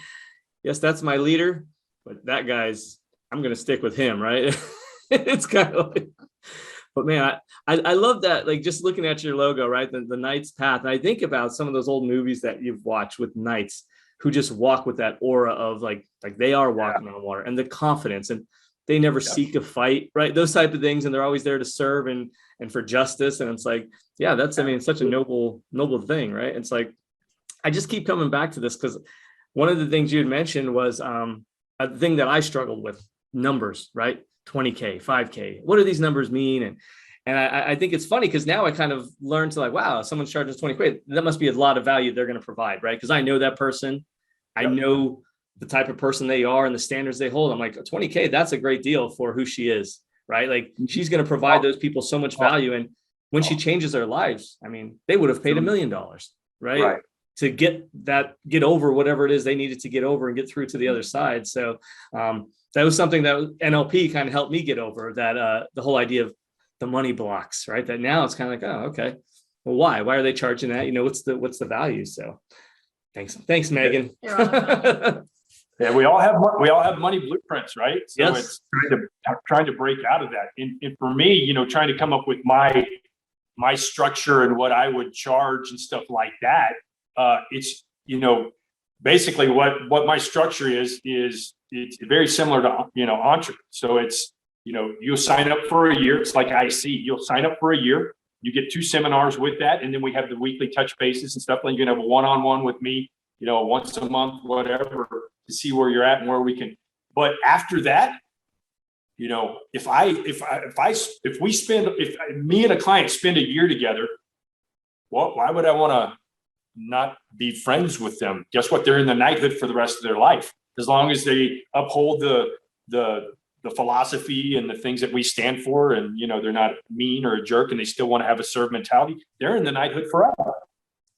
yes, that's my leader, but that guy's, I'm going to stick with him. Right. It's kind of like, but man, I love that. Like just looking at your logo, right. The Knight's Path. And I think about some of those old movies that you've watched with knights who just walk with that aura of like they are walking on water and the confidence and they never seek a fight, right. Those type of things. And they're always there to serve and for justice. And it's like, that's, such a noble thing. Right. It's like, I just keep coming back to this because one of the things you had mentioned was a thing that I struggled with, numbers, right? 20K, 5K. What do these numbers mean? And I think it's funny because now I kind of learned to like, wow, someone's charging 20 quid. That must be a lot of value they're going to provide, right? Because I know that person. I know the type of person they are and the standards they hold. I'm like, 20K, that's a great deal for who she is, right? Like she's going to provide those people so much value. And when she changes their lives, I mean, they would have paid $1 million, right? To get over whatever it is they needed to get over and get through to the other side. So that was something that NLP kind of helped me get over, that the whole idea of the money blocks, right? That now it's kind of like, oh, okay. Well, why are they charging that? You know, what's the value? So thanks, Megan. Yeah, we all have money blueprints, right? So yes. It's trying to break out of that. And for me, you know, trying to come up with my structure and what I would charge and stuff like that. It's, you know, basically what my structure is it's very similar to, you know, Entre. So it's, you know, you'll sign up for a year. It's like IC. You'll sign up for a year. You get 2 seminars with that. And then we have the weekly touch bases and stuff. Like you're going to have a one-on-one with me, you know, once a month, whatever, to see where you're at and where we can. But after that, you know, if me and a client spend a year together, well, why would I want to not be friends with them? Guess what? They're in the knighthood for the rest of their life. As long as they uphold the philosophy and the things that we stand for, and, you know, they're not mean or a jerk and they still want to have a serve mentality, they're in the knighthood forever.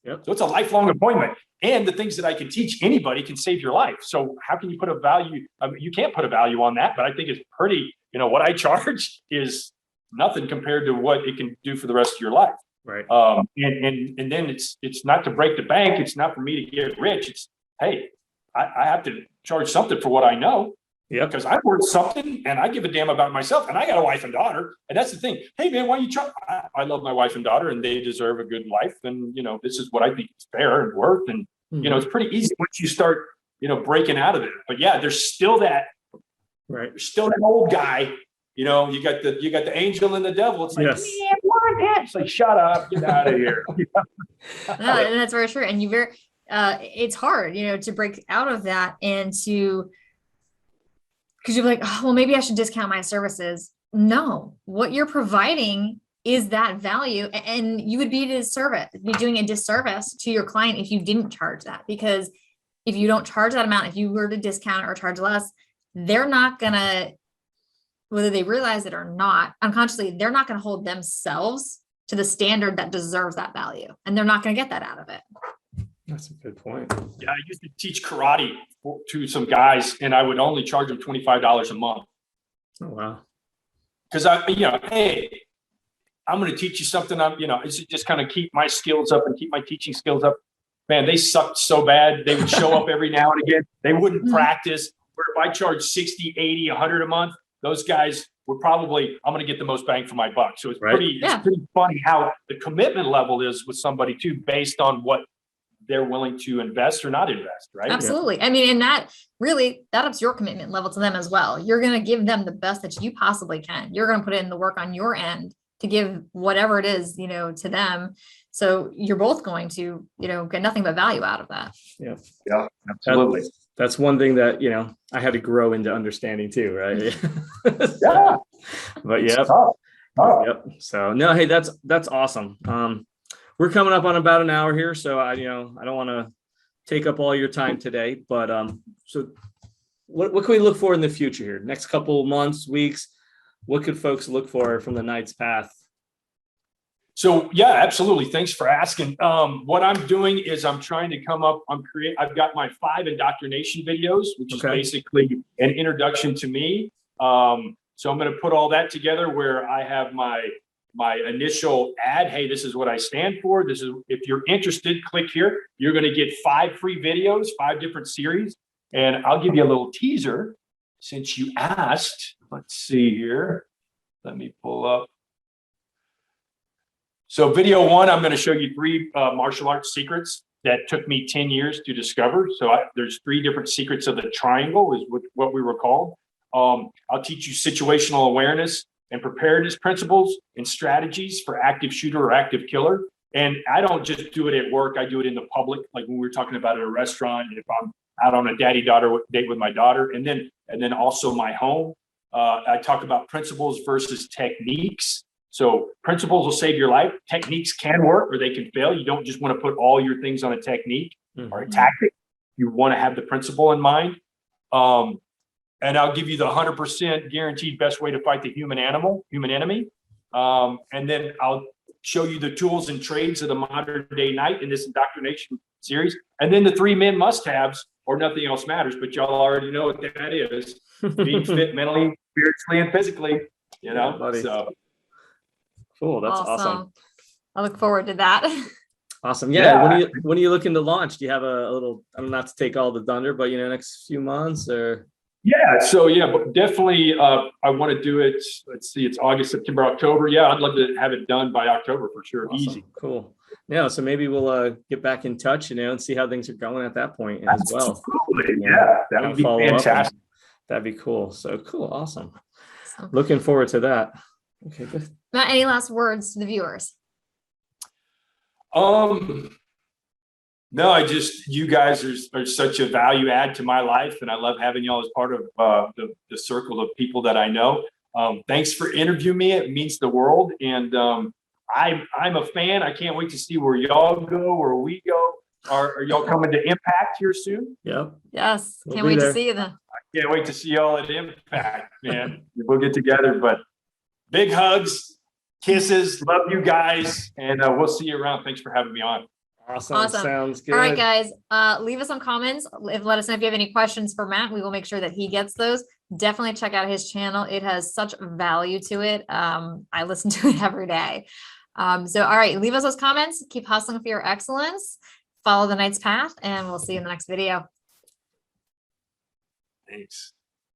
Yep. So it's a lifelong appointment. And the things that I can teach anybody can save your life. So how can you put a value? I mean, you can't put a value on that, but I think it's pretty, you know, what I charge is nothing compared to what it can do for the rest of your life. Right. And then it's not to break the bank. It's not for me to get rich. It's, hey, I have to charge something for what I know. Yeah. Because I'm worth something and I give a damn about myself, and I got a wife and daughter. And that's the thing. Hey man, why you charge? I love my wife and daughter and they deserve a good life. And, you know, this is what I think is fair and worth. And, you know, it's pretty easy once you start, you know, breaking out of it. But yeah, there's still that, right. There's still that old guy, you know, you got the angel and the devil. It's like, yes. Man, what? It's like, shut up, get out of here. No, and that's very true. And it's hard, you know, to break out of that and to, because you're like, oh, well, maybe I should discount my services. No, what you're providing is that value, and you would be doing a disservice to your client if you didn't charge that. Because if you don't charge that amount, if you were to discount it or charge less, they're not gonna, whether they realize it or not, unconsciously, they're not gonna hold themselves to the standard that deserves that value, and they're not gonna get that out of it. That's a good point. Yeah, I used to teach karate to some guys, and I would only charge them $25 a month. Oh, wow. Because hey, I'm going to teach you something. It's just kind of keep my skills up and keep my teaching skills up. Man, they sucked so bad. They would show up every now and again. They wouldn't practice. Where if I charge 60, 80, 100 a month, those guys would probably, I'm going to get the most bang for my buck. So it's pretty funny how the commitment level is with somebody too, based on what they're willing to invest or not invest, right? Absolutely. Yeah. I mean, and that ups your commitment level to them as well. You're going to give them the best that you possibly can. You're going to put in the work on your end to give whatever it is, you know, to them. So you're both going to, you know, get nothing but value out of that. Yeah. Yeah, absolutely. That's one thing that, you know, I had to grow into understanding too, right? Yeah. But yeah. Yep. So no, hey, that's awesome. We're coming up on about an hour here, so I don't want to take up all your time today, but so what can we look for in the future here? Next couple months, weeks, what could folks look for from the Knight's Path? So yeah, absolutely. Thanks for asking. What I'm doing is I'm trying to come up. I've got my 5 indoctrination videos, which is basically an introduction to me. So I'm going to put all that together where I have my initial ad. Hey, this is what I stand for. This is, if you're interested, click here. You're going to get 5 free videos, 5 different series. And I'll give you a little teaser since you asked. Let's see here. Let me pull up. So video 1, I'm going to show you 3 martial arts secrets that took me 10 years to discover. So there's 3 different secrets of the triangle is what we were called. I'll teach you situational awareness and preparedness principles and strategies for active shooter or active killer. And I don't just do it at work. I do it in the public. Like when we were talking about at a restaurant, if out on a daddy-daughter date with my daughter, and then also my home. I talk about principles versus techniques. So principles will save your life. Techniques can work or they can fail. You don't just want to put all your things on a technique or a tactic. You want to have the principle in mind. And I'll give you the 100% guaranteed best way to fight the human enemy. And then I'll show you the tools and trades of the modern day knight in this indoctrination series. And then the 3 men must-haves, or nothing else matters, but y'all already know what that is. Being fit mentally, spiritually, and physically, you know. buddy. So Cool. That's awesome. I look forward to that. Awesome. Yeah. When are you looking to launch? Do you have a little, I'm not to take all the thunder, but next few months or? yeah, so but definitely I want to do it. Let's see, it's August, September, October. Yeah, I'd love to have it done by October for sure. Awesome. Easy. Cool. Yeah. So maybe we'll get back in touch, and see how things are going at that point as well. Absolutely. Yeah, that would be fantastic. That'd be cool. So cool. Awesome. Looking forward to that. Okay, good. Matt, any last words to the viewers? No, you guys are such a value add to my life, and I love having y'all as part of the circle of people that I know. Thanks for interviewing me. It means the world, and I'm a fan. I can't wait to see where y'all go, where we go. Are y'all coming to Impact here soon? Yep. Yes. We'll Can't be wait there. to see you then. I can't wait to see y'all at Impact, man. We'll get together, but big hugs, kisses, love you guys, and we'll see you around. Thanks for having me on. Awesome. Sounds good. All right, guys, leave us some comments. Let us know if you have any questions for Matt. We will make sure that he gets those. Definitely check out his channel. It has such value to it. I listen to it every day. So, all right, leave us those comments. Keep hustling for your excellence. Follow the Knight's path, and we'll see you in the next video. Thanks.